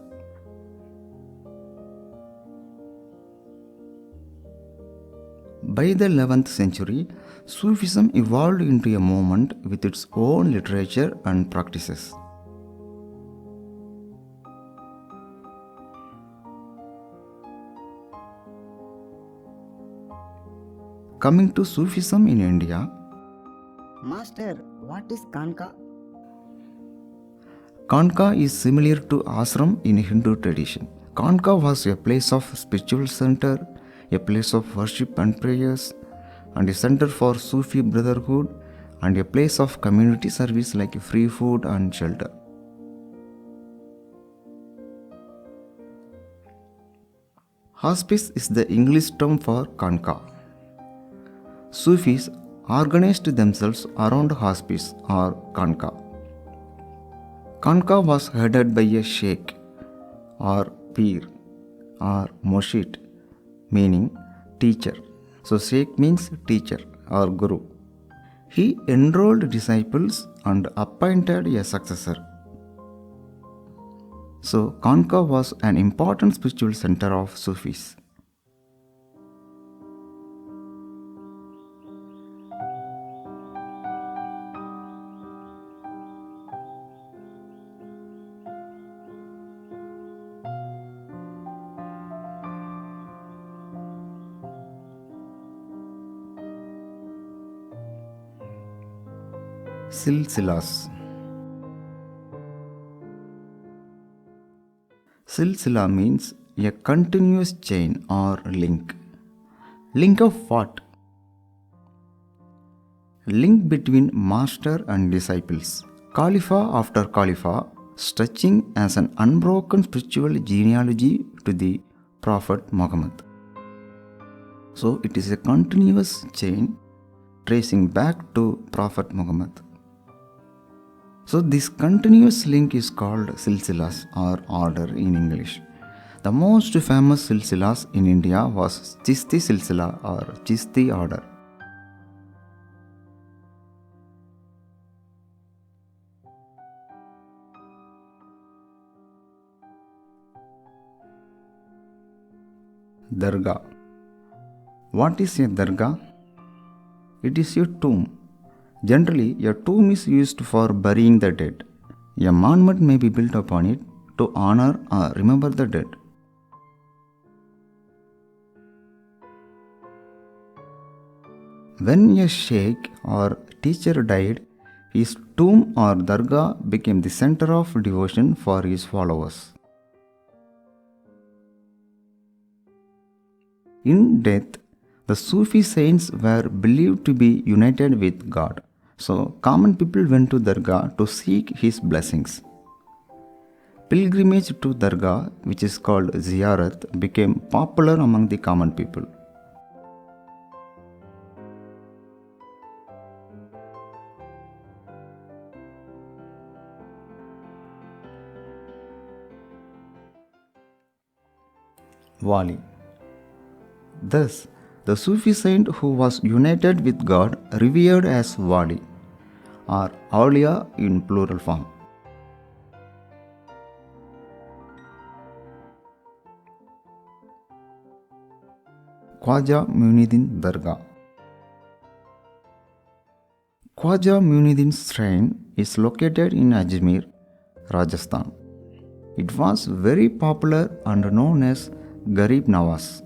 By the 11th century, Sufism evolved into a movement with its own literature and practices. Coming to Sufism in India, Master, what is Kanka? Kanka is similar to ashram in Hindu tradition. Kanka was a place of spiritual center, a place of worship and prayers, and a center for Sufi brotherhood, and a place of community service like free food and shelter. Hospice is the English term for Kanka. Sufis organized themselves around hospice or Kanka. Kanka was headed by a sheikh or peer or moshit, meaning teacher. So sheikh means teacher or guru. He enrolled disciples and appointed a successor. So Kanka was an important spiritual center of Sufis. Silsilas. Silsila means a continuous chain or link. Link of what? Link between master and disciples. Khalifa after Khalifa, stretching as an unbroken spiritual genealogy to the Prophet Muhammad. So it is a continuous chain tracing back to Prophet Muhammad. So this continuous link is called silsilas or order in English. The most famous silsilas in India was Chishti silsila or Chishti order. Dargah. What is a dargah? It is a tomb. Generally, a tomb is used for burying the dead. A monument may be built upon it to honor or remember the dead. When a sheikh or teacher died, his tomb or dargah became the center of devotion for his followers. In death, the Sufi saints were believed to be united with God. So, common people went to Dargah to seek his blessings. Pilgrimage to Dargah, which is called Ziyarat, became popular among the common people. Wali. Thus, the Sufi saint who was united with God revered as Wali or Awliya in plural form. Khwaja Muinuddin Dargah. Khwaja Muinuddin's shrine is located in Ajmer, Rajasthan. It was very popular and known as Garib Nawaz.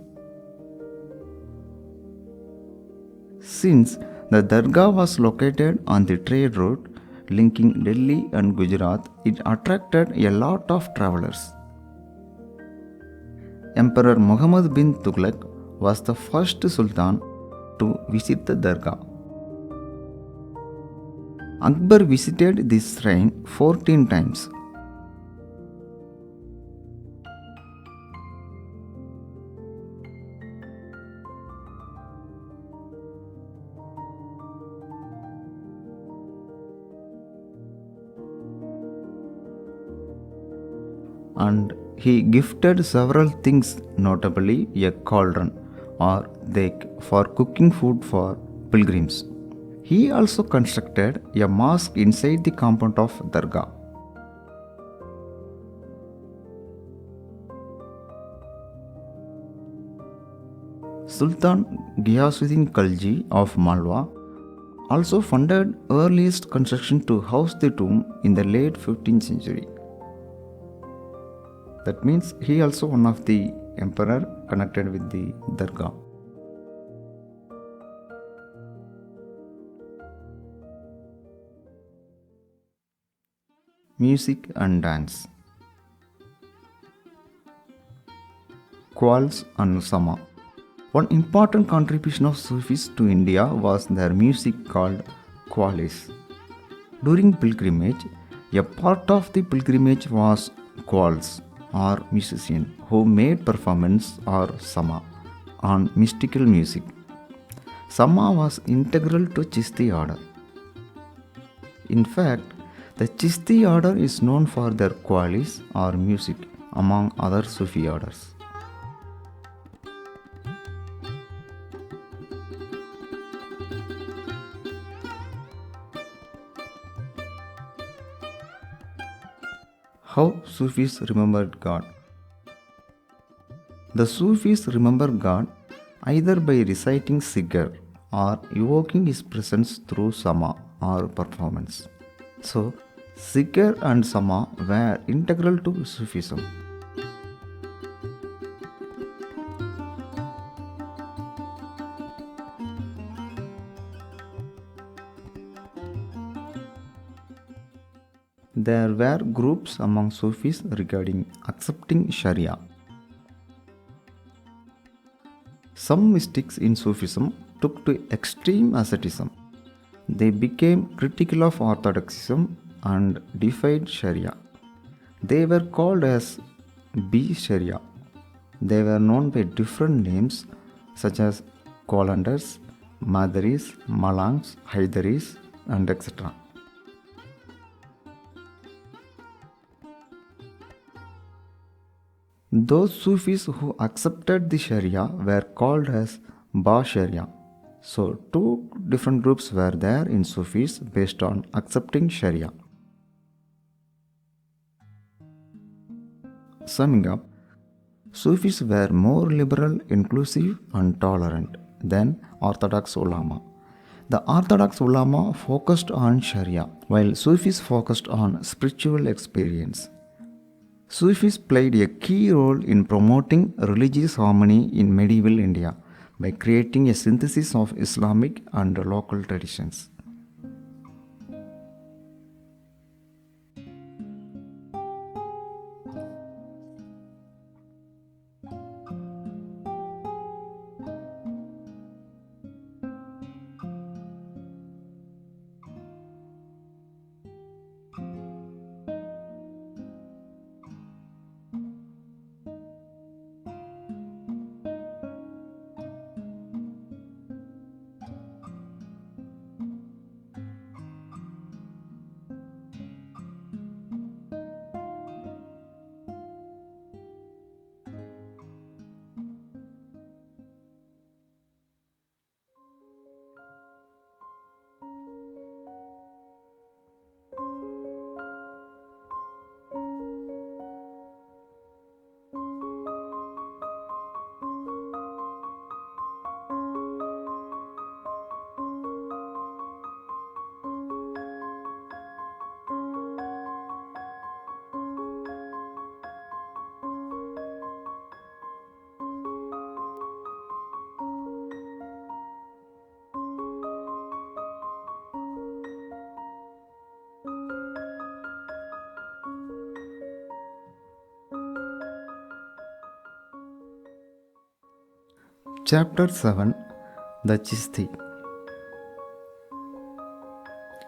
Since the Dargah was located on the trade route linking Delhi and Gujarat, it attracted a lot of travelers. Emperor Muhammad bin Tughlaq was the first Sultan to visit the Dargah. Akbar visited this shrine 14 times. And he gifted several things, notably a cauldron or dek for cooking food for pilgrims. He also constructed a mosque inside the compound of Dargah. Sultan Ghiyasuddin Khalji of Malwa also funded earliest construction to house the tomb in the late 15th century. That means he also one of the emperor connected with the Dargah. Music and dance. Qawwals and Sama. One important contribution of Sufis to India was their music called qawwals. During pilgrimage, a part of the pilgrimage was qawwals or musician who made performance or sama on mystical music. Sama was integral to Chishti order. In fact, the Chishti order is known for their qawwalis or music among other Sufi orders. How Sufis remembered God. The Sufis remember God either by reciting Sigar or evoking His presence through Sama or performance. So, Sigar and Sama were integral to Sufism. There were groups among Sufis regarding accepting Sharia. Some mystics in Sufism took to extreme asceticism. They became critical of orthodoxism and defied Sharia. They were called as B Sharia. They were known by different names such as Qalandars, Madaris, Malangs, Haidaris, and etc. Those Sufis who accepted the Sharia were called as Ba Sharia. So, two different groups were there in Sufis based on accepting Sharia. Summing up, Sufis were more liberal, inclusive, and tolerant than Orthodox ulama. The Orthodox ulama focused on Sharia, while Sufis focused on spiritual experience. Sufis played a key role in promoting religious harmony in medieval India by creating a synthesis of Islamic and local traditions. Chapter 7. The Chisti.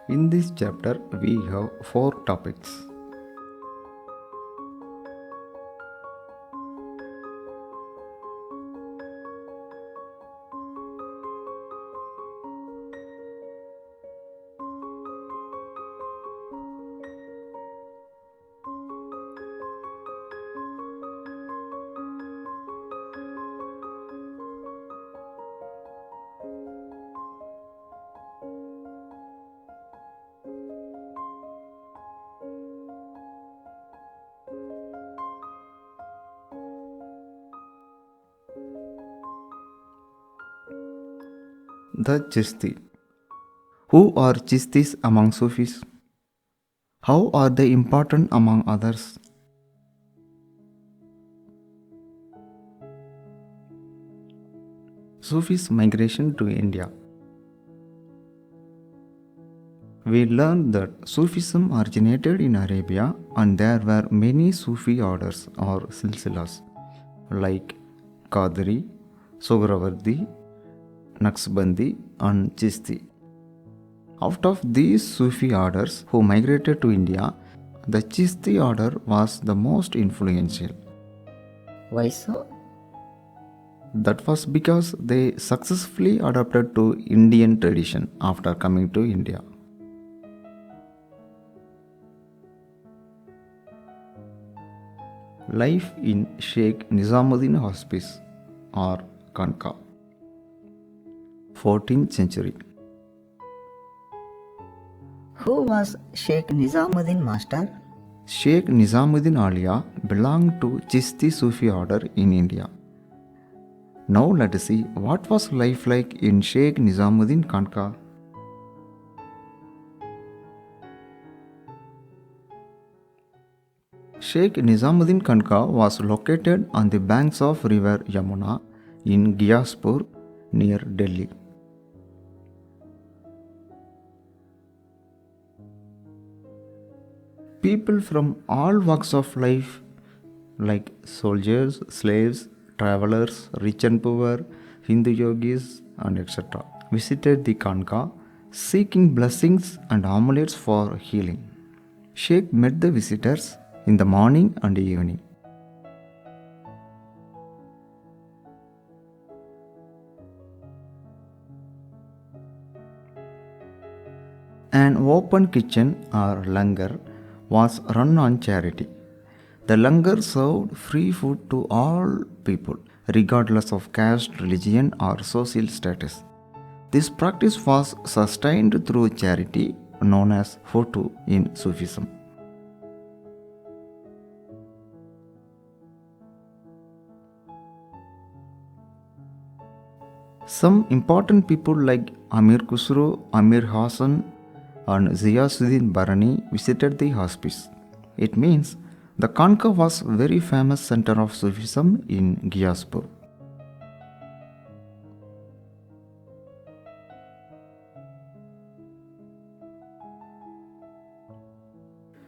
In this chapter, we have 4 topics. The Chisti. Who are Chistis among Sufis? How are they important among others? Sufis' migration to India. We learned that Sufism originated in Arabia and there were many Sufi orders or silsilas like Qadri, Sohrawardi, Naqshbandi and Chisti. Out of these Sufi orders who migrated to India, the Chisti order was the most influential. Why so? That was because they successfully adapted to Indian tradition after coming to India. Life in Sheikh Nizamuddin Hospice or Kanka. 14th century. Who was Sheikh Nizamuddin Master? Sheikh Nizamuddin Alia belonged to Chisti Sufi order in India. Now let us see what was life like in Sheikh Nizamuddin Kanka. Sheikh Nizamuddin Kanka was located on the banks of river Yamuna in Ghiyaspur near Delhi. People from all walks of life like soldiers, slaves, travelers, rich and poor, Hindu yogis and etc. visited the Kanka seeking blessings and amulets for healing. Sheikh met the visitors in the morning and evening. An open kitchen or langar was run on charity. The langar served free food to all people, regardless of caste, religion, or social status. This practice was sustained through charity, known as Fotu in Sufism. Some important people like Amir Khusro, Amir Hassan, and Ziyasuddin Barani visited the hospice. It means the Kanka was a very famous center of Sufism in Ghiyaspur.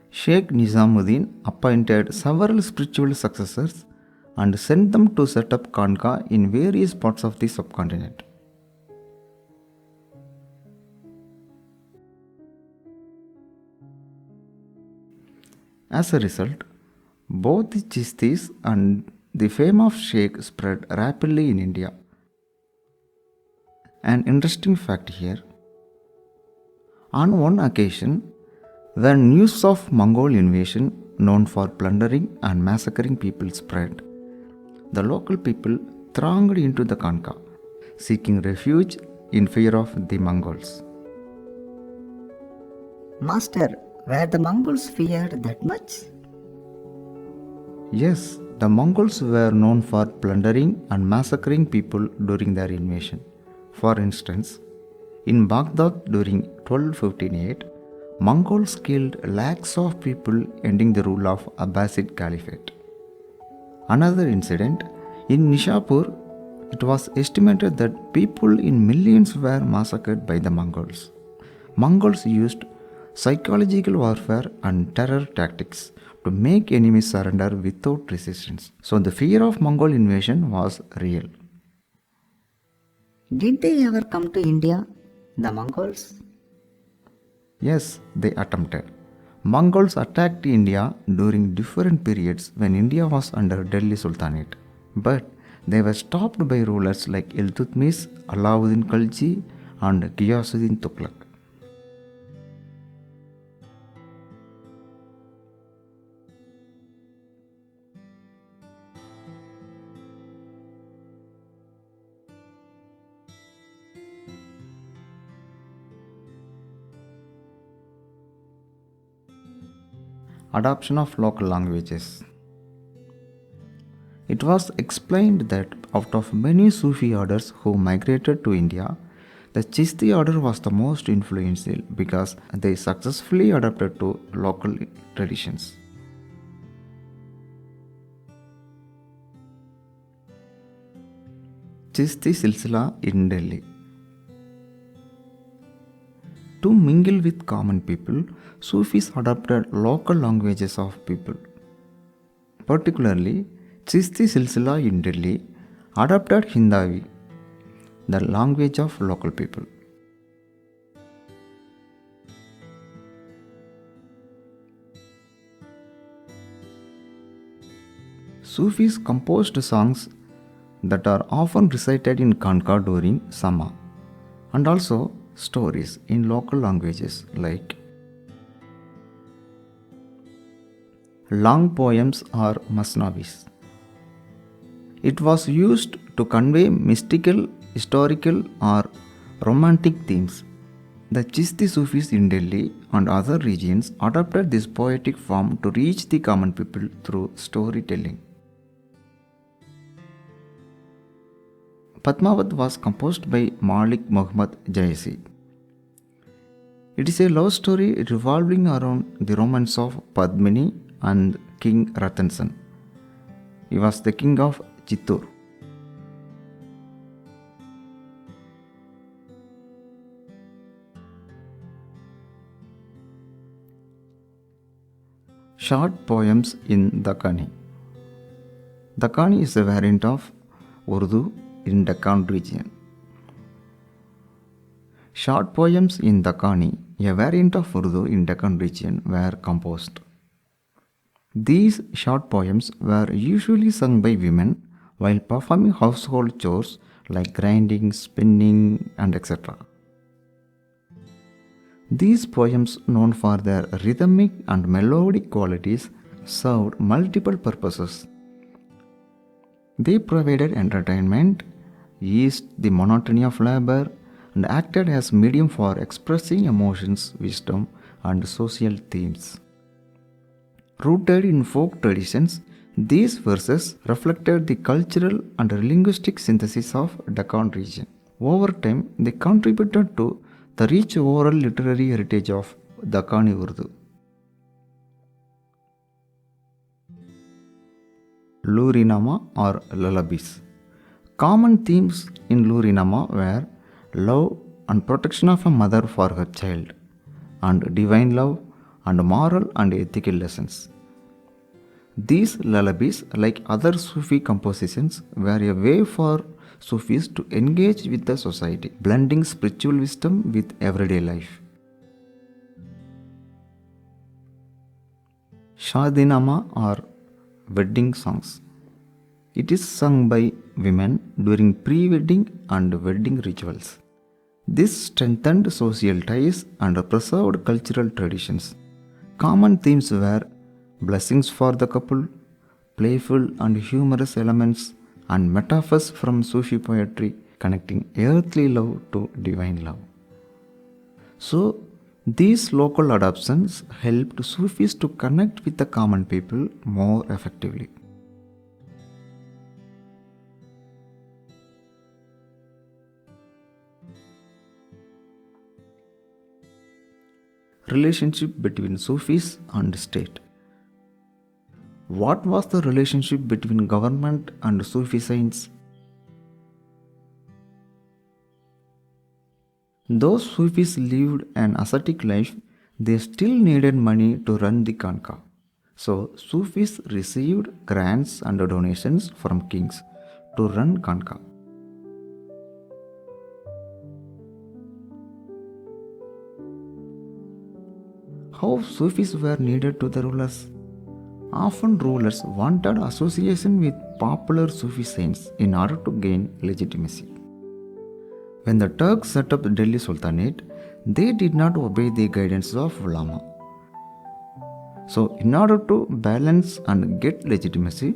Sheikh Nizamuddin appointed several spiritual successors and sent them to set up Kanka in various parts of the subcontinent. As a result, both the Chistis and the fame of Sheikh spread rapidly in India. An interesting fact here: on one occasion, when news of Mongol invasion, known for plundering and massacring people, spread, the local people thronged into the Kanka, seeking refuge in fear of the Mongols. Master, were the Mongols feared that much? Yes, the Mongols were known for plundering and massacring people during their invasion. For instance, in Baghdad during 1258, Mongols killed lakhs of people, ending the rule of Abbasid Caliphate. Another incident, in Nishapur, it was estimated that people in millions were massacred by the Mongols. Mongols used psychological warfare and terror tactics to make enemies surrender without resistance. So the fear of Mongol invasion was real. Did they ever come to India? The Mongols? Yes, they attempted. Mongols attacked India during different periods when India was under Delhi Sultanate. But they were stopped by rulers like Iltutmish, Alauddin Khalji, and Ghiyasuddin Tughlaq. Adoption of local languages. It was explained that out of many Sufi orders who migrated to India, the Chishti order was the most influential because they successfully adapted to local traditions. Chishti Silsila in Delhi. To mingle with common people, Sufis adopted local languages of people. Particularly, Chishti Silsila in Delhi adopted Hindavi, the language of local people. Sufis composed songs that are often recited in Khanqa during Sama, and also stories in local languages like long poems or masnavis. It was used to convey mystical, historical, or romantic themes. The Chishti Sufis in Delhi and other regions adopted this poetic form to reach the common people through storytelling. Padmavat was composed by Malik Muhammad Jaisi. It is a love story revolving around the romance of Padmini and King Ratansan. He was the king of Chittor. Short poems in Dakkani. Dakkani is a variant of Urdu in Deccan region. Short poems in Dakkani, a variant of Urdu in Deccan region, were composed. These short poems were usually sung by women while performing household chores like grinding, spinning, and etc. These poems, known for their rhythmic and melodic qualities, served multiple purposes. They provided entertainment, eased the monotony of labor, and acted as medium for expressing emotions, wisdom, and social themes. Rooted in folk traditions, these verses reflected the cultural and linguistic synthesis of Deccan region. Over time, they contributed to the rich oral literary heritage of Dakkani Urdu. Lurinama or lullabies. Common themes in Lurinama were love and protection of a mother for her child, and divine love and moral and ethical lessons. These lullabies, like other Sufi compositions, were a way for Sufis to engage with the society, blending spiritual wisdom with everyday life. Shadinama or wedding songs. It is sung by women during pre-wedding and wedding rituals. This strengthened social ties and preserved cultural traditions. Common themes were blessings for the couple, playful and humorous elements, and metaphors from Sufi poetry connecting earthly love to divine love. So, these local adoptions helped Sufis to connect with the common people more effectively. Relationship between Sufis and state. What was the relationship between government and Sufi saints? Though Sufis lived an ascetic life, they still needed money to run the Khanqa. So, Sufis received grants and donations from kings to run Khanqa. how Sufis were needed to the rulers. Often rulers wanted association with popular Sufi saints in order to gain legitimacy. When the Turks set up the Delhi Sultanate, they did not obey the guidance of ulama. So, in order to balance and get legitimacy,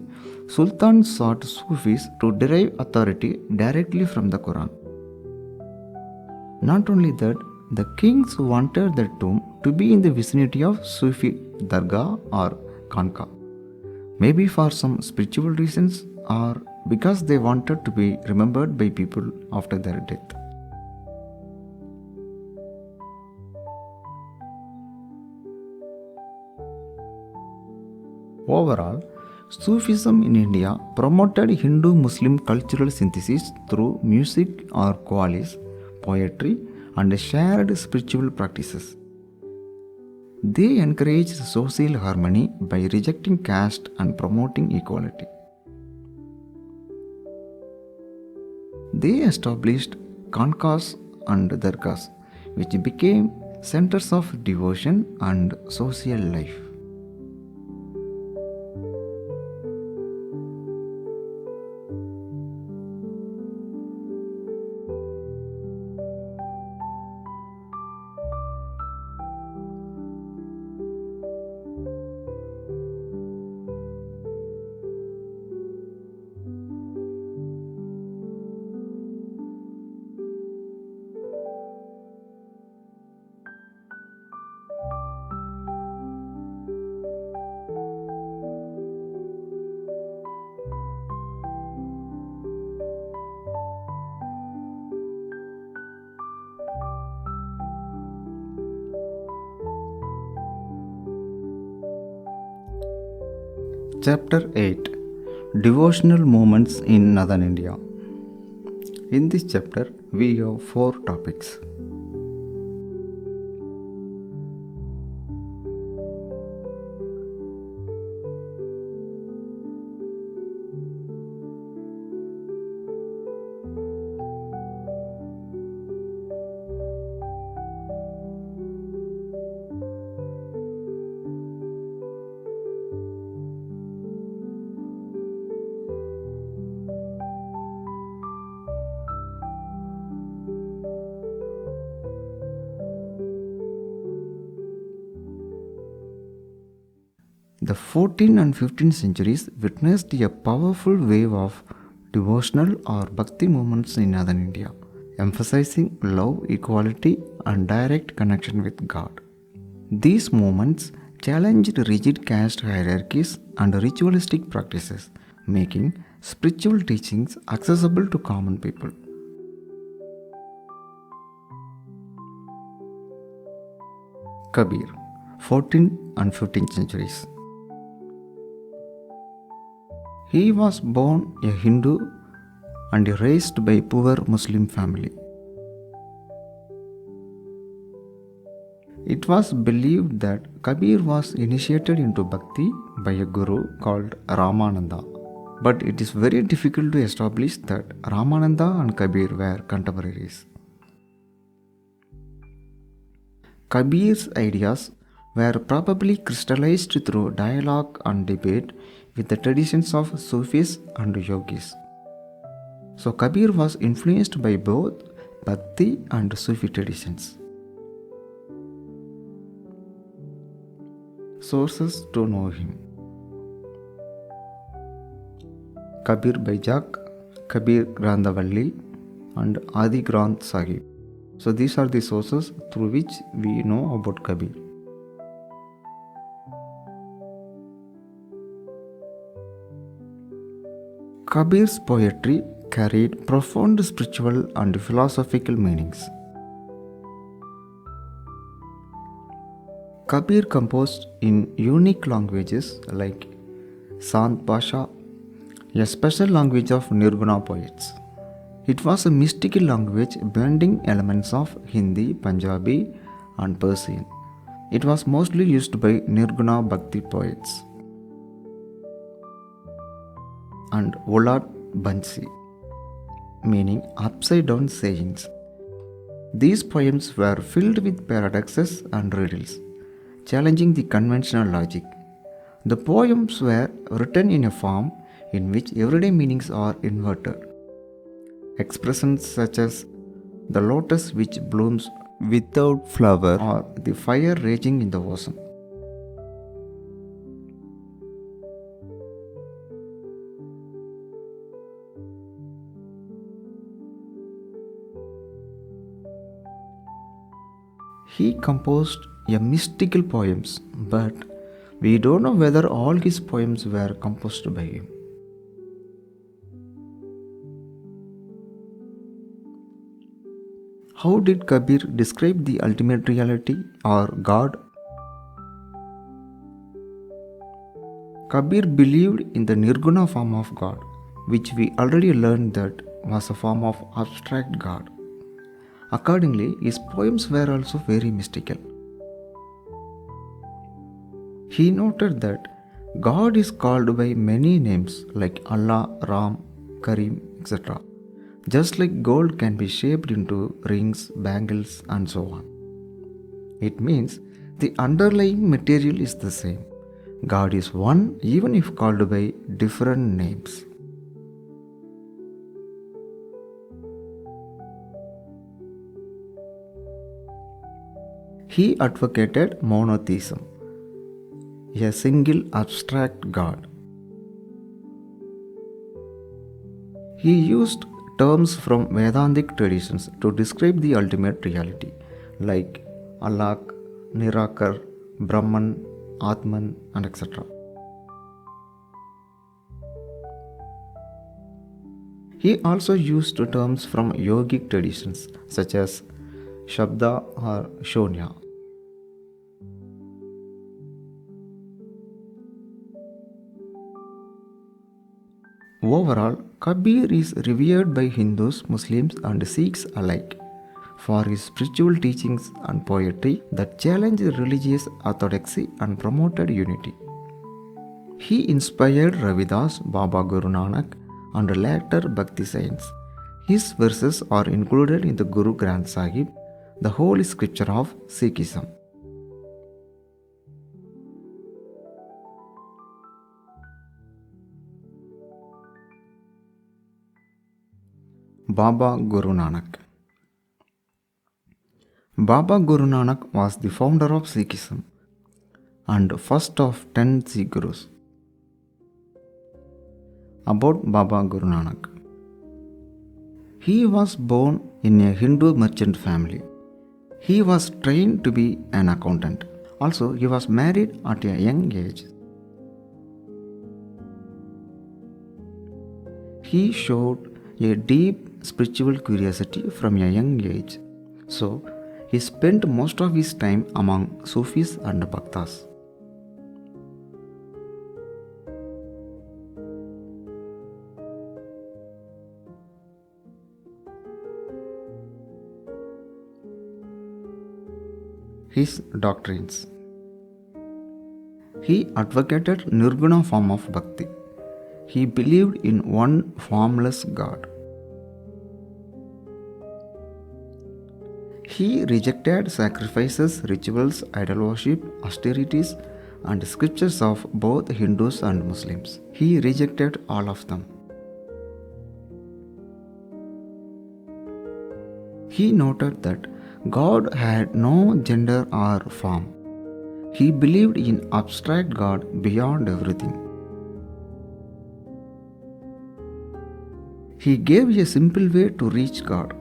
Sultan sought Sufis to derive authority directly from the Quran. Not only that, the kings wanted their tomb to be in the vicinity of Sufi Dargah or Khanqa, maybe for some spiritual reasons or because they wanted to be remembered by people after their death. Overall, Sufism in India promoted Hindu-Muslim cultural synthesis through music or qawwalis, poetry, and shared spiritual practices. They encouraged social harmony by rejecting caste and promoting equality. They established khanqahs and dargahs, which became centers of devotion and social life. Chapter 8 Devotional Movements in Northern India. In this chapter, we have 4 topics. The 14th and 15th centuries witnessed a powerful wave of devotional or Bhakti movements in Northern India, emphasizing love, equality, and direct connection with God. These movements challenged rigid caste hierarchies and ritualistic practices, making spiritual teachings accessible to common people. Kabir, 14th and 15th centuries. He was born a Hindu and raised by a poor Muslim family. It was believed that Kabir was initiated into Bhakti by a guru called Ramananda, but it is very difficult to establish that Ramananda and Kabir were contemporaries. Kabir's ideas were probably crystallized through dialogue and debate with the traditions of Sufis and Yogis. So Kabir was influenced by both Bhakti and Sufi traditions. Sources to know him: Kabir Baijak, Kabir Grandavalli, and Adi Granth Sahib. So these are the sources through which we know about Kabir. Kabir's poetry carried profound spiritual and philosophical meanings. Kabir composed in unique languages like Sant Bhasha, a special language of Nirguna poets. It was a mystical language blending elements of Hindi, Punjabi, and Persian. It was mostly used by Nirguna Bhakti poets and Ulad Bansi, meaning upside down sayings. These poems were filled with paradoxes and riddles, challenging the conventional logic. The poems were written in a form in which everyday meanings are inverted. Expressions such as the lotus which blooms without flower or the fire raging in the ocean. He composed a mystical poems, but we don't know whether all his poems were composed by him. How did Kabir describe the ultimate reality or God? Kabir believed in the Nirguna form of God, which we already learned that was a form of abstract God. Accordingly, his poems were also very mystical. He noted that God is called by many names like Allah, Ram, Karim, etc. Just like gold can be shaped into rings, bangles, and so on. It means the underlying material is the same. God is one even if called by different names. He advocated monotheism, a single abstract God. He used terms from Vedantic traditions to describe the ultimate reality, like Allah, Nirakar, Brahman, Atman, and etc. He also used terms from yogic traditions such as Shabda or Shonya. Overall, Kabir is revered by Hindus, Muslims, and Sikhs alike for his spiritual teachings and poetry that challenged religious orthodoxy and promoted unity. He inspired Ravidas, Baba Guru Nanak, and later Bhakti saints. His verses are included in the Guru Granth Sahib, the holy scripture of Sikhism. Baba Guru Nanak. Baba Guru Nanak was the founder of Sikhism and first of 10 Sikh Gurus. About Baba Guru Nanak. He was born in a Hindu merchant family. He was trained to be an accountant. Also, he was married at a young age. He showed a deep spiritual curiosity from a young age. So, he spent most of his time among Sufis and Bhaktas. His doctrines. He advocated Nirguna form of Bhakti. He believed in one formless God. He rejected sacrifices, rituals, idol worship, austerities, and scriptures of both Hindus and Muslims. He rejected all of them. He noted that God had no gender or form. He believed in abstract God beyond everything. He gave a simple way to reach God,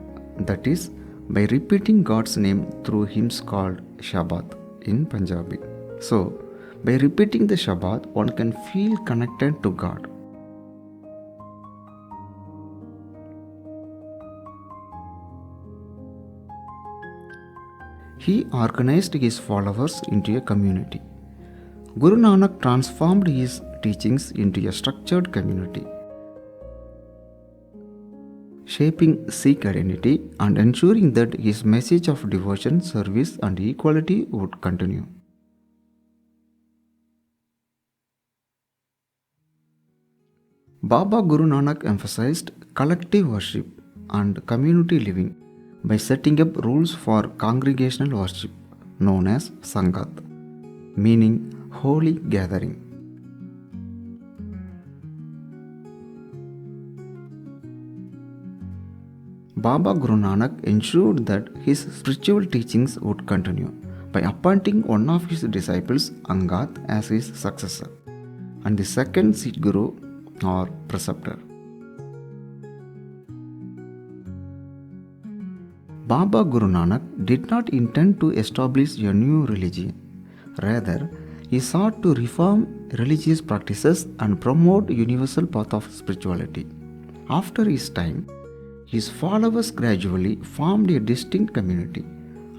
that is, by repeating God's name through hymns called Shabad in Punjabi. So, by repeating the Shabad, one can feel connected to God. He organized his followers into a community. Guru Nanak transformed his teachings into a structured community, shaping Sikh identity and ensuring that his message of devotion, service, and equality would continue. Baba Guru Nanak emphasized collective worship and community living by setting up rules for congregational worship known as Sangat. meaning holy gathering. Baba Guru Nanak ensured that his spiritual teachings would continue by appointing one of his disciples, Angad, as his successor, and the second Sikh Guru or preceptor. Baba Guru Nanak did not intend to establish a new religion. Rather, he sought to reform religious practices and promote universal path of spirituality. After his time, his followers gradually formed a distinct community,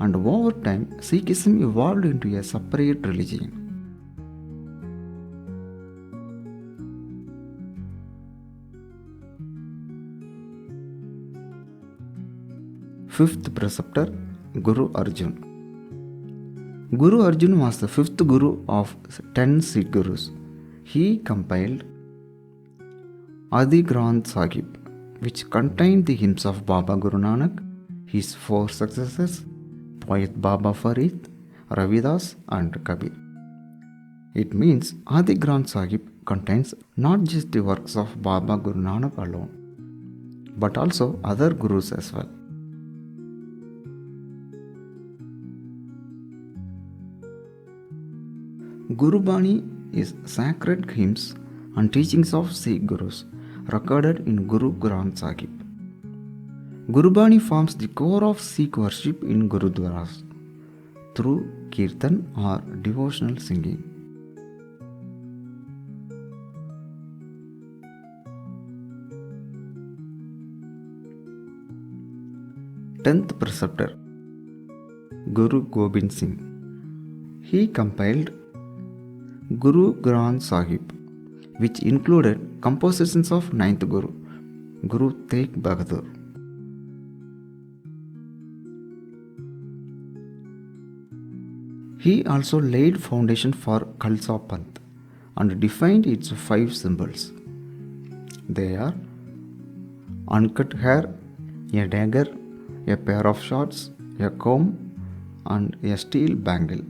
and over time, Sikhism evolved into a separate religion. Fifth preceptor, Guru Arjan. Guru Arjan was the fifth Guru of 10 Sikh Gurus. He compiled Adi Granth Sahib, which contained the hymns of Baba Guru Nanak, his four successors, poet Baba Farid, Ravidas, and Kabir. It means Adi Granth Sahib contains not just the works of Baba Guru Nanak alone, but also other Gurus as well. Guru Bani is sacred hymns and teachings of Sikh Gurus recorded in Guru Granth Sahib. Guru Bani forms the core of Sikh worship in Gurudwaras through kirtan or devotional singing. Tenth preceptor, Guru Gobind Singh. He compiled Guru Granth Sahib, which included compositions of 9th Guru, Guru Tegh Bahadur. He also laid foundation for Khalsa Panth and defined its 5 symbols. They are uncut hair, a dagger, a pair of shorts, a comb, and a steel bangle.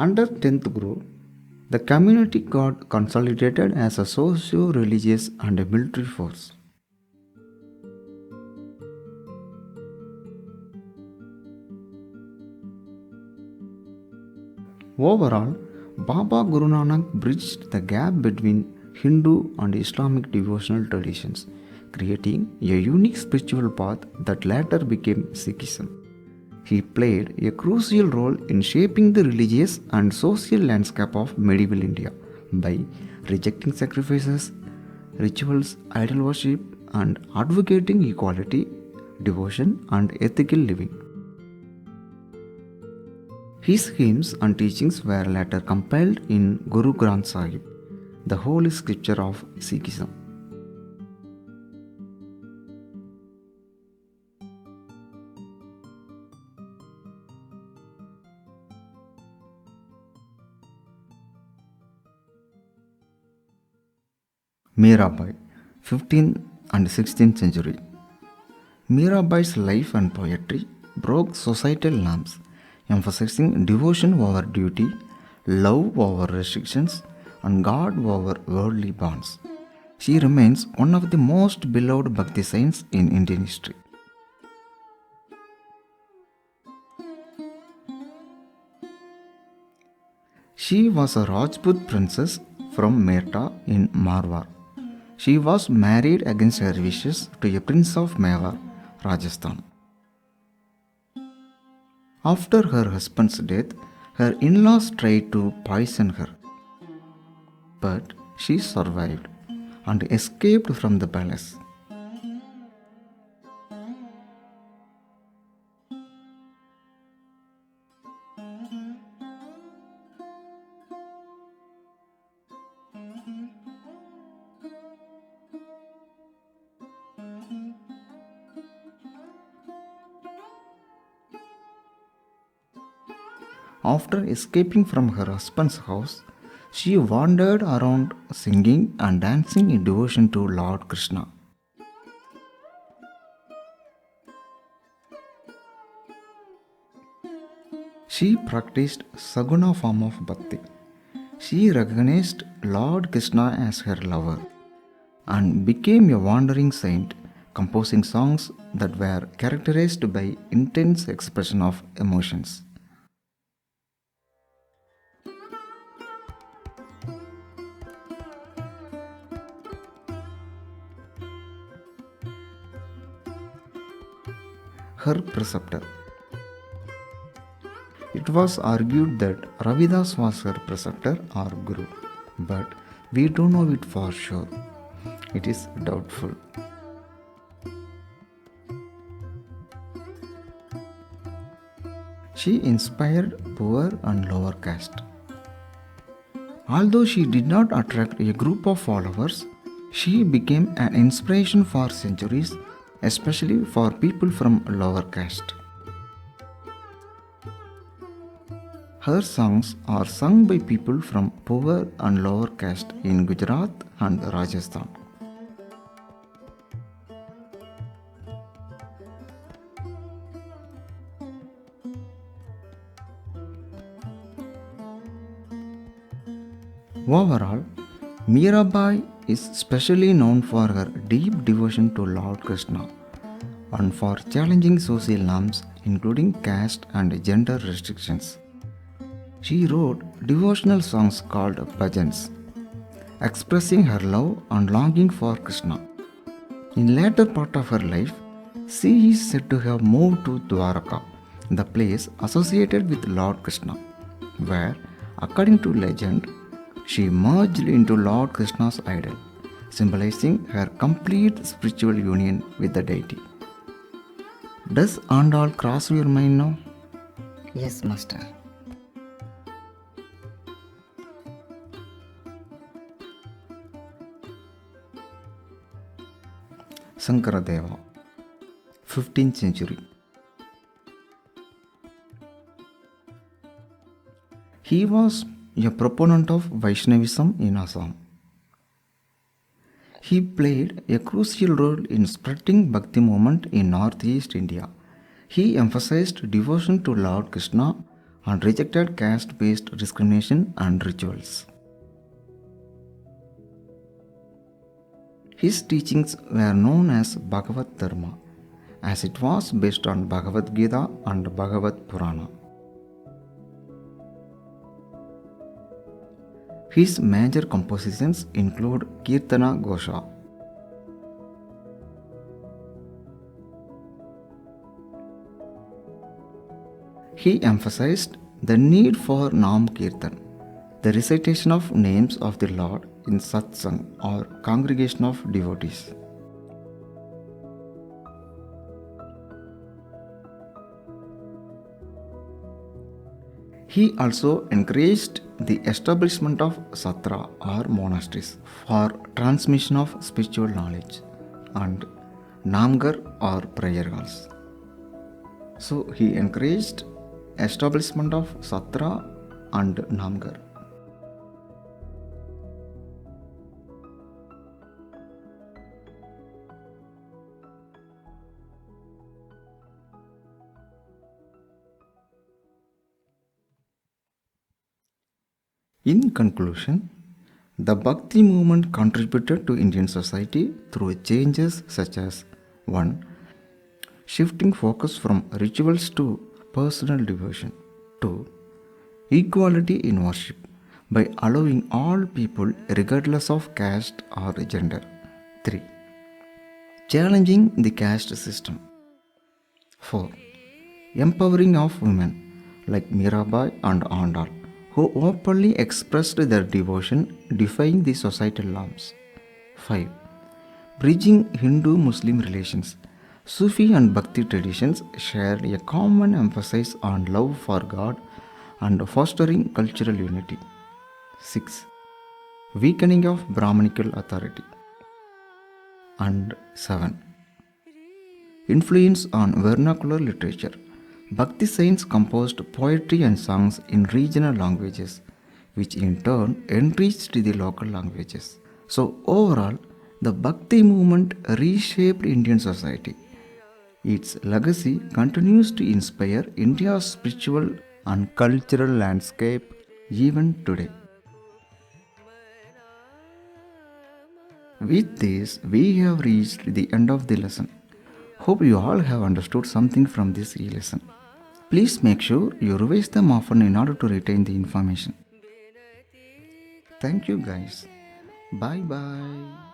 Under 10th Guru, the community got consolidated as a socio-religious and a military force. Overall, Baba Guru Nanak bridged the gap between Hindu and Islamic devotional traditions, creating a unique spiritual path that later became Sikhism. He played a crucial role in shaping the religious and social landscape of medieval India by rejecting sacrifices, rituals, idol worship, and advocating equality, devotion, and ethical living. His hymns and teachings were later compiled in Guru Granth Sahib, the holy scripture of Sikhism. Mirabai, 15th and 16th century. Mirabai's life and poetry broke societal norms, emphasizing devotion over duty, love over restrictions, and God over worldly bonds. She remains one of the most beloved Bhakti saints in Indian history. She was a Rajput princess from Merta in Marwar. She was married against her wishes to a prince of Mewar, Rajasthan. After her husband's death, her in-laws tried to poison her. But she survived and escaped from the palace. After escaping from her husband's house, she wandered around singing and dancing in devotion to Lord Krishna. She practiced Saguna form of Bhakti. She recognized Lord Krishna as her lover and became a wandering saint, composing songs that were characterized by intense expression of emotions. Her preceptor. It was argued that Ravidas was her preceptor or guru, but we don't know it for sure. It is doubtful. She inspired poor and lower caste. Although she did not attract a group of followers, she became an inspiration for centuries, especially for people from lower caste. Her songs are sung by people from poor and lower caste in Gujarat and Rajasthan. Overall, Mirabai is specially known for her deep devotion to Lord Krishna and for challenging social norms including caste and gender restrictions. She wrote devotional songs called bhajans, expressing her love and longing for Krishna. In later part of her life, she is said to have moved to Dwaraka, the place associated with Lord Krishna, where, according to legend, she merged into Lord Krishna's idol, symbolizing her complete spiritual union with the deity. Does Andal cross your mind now? Yes, Master. Sankaradeva, 15th century. He was a proponent of Vaishnavism in Assam. He played a crucial role in spreading Bhakti movement in northeast India. He emphasized devotion to Lord Krishna and rejected caste-based discrimination and rituals. His teachings were known as Bhagavad Dharma, as it was based on Bhagavad Gita and Bhagavad Purana. His major compositions include Kirtana Ghosha. He emphasized the need for Nam Kirtan, the recitation of names of the Lord in satsang or congregation of devotees. He also encouraged the establishment of satra or monasteries for transmission of spiritual knowledge and namgar or prayer halls. So he encouraged establishment of satra and namgar. In conclusion, the Bhakti movement contributed to Indian society through changes such as 1. Shifting focus from rituals to personal devotion. 2. Equality in worship by allowing all people regardless of caste or gender. 3. Challenging the caste system. 4. Empowering of women like Mirabai and Andal, who openly expressed their devotion, defying the societal norms. 5. Bridging Hindu-Muslim relations. Sufi and Bhakti traditions shared a common emphasis on love for God and fostering cultural unity. 6. Weakening of Brahmanical authority. And 7. Influence on vernacular literature, Bhakti saints composed poetry and songs in regional languages, which in turn enriched the local languages. So, overall, the Bhakti movement reshaped Indian society. Its legacy continues to inspire India's spiritual and cultural landscape even today. With this, we have reached the end of the lesson. Hope you all have understood something from this e-lesson. Please make sure you revise them often in order to retain the information. Thank you guys. Bye bye.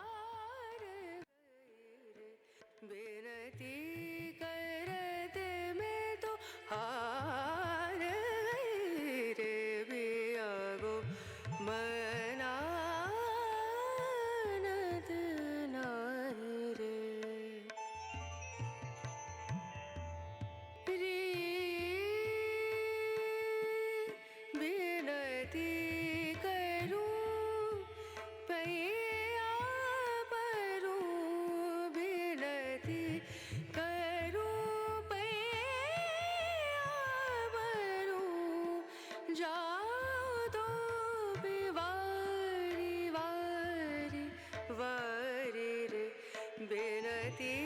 बेनती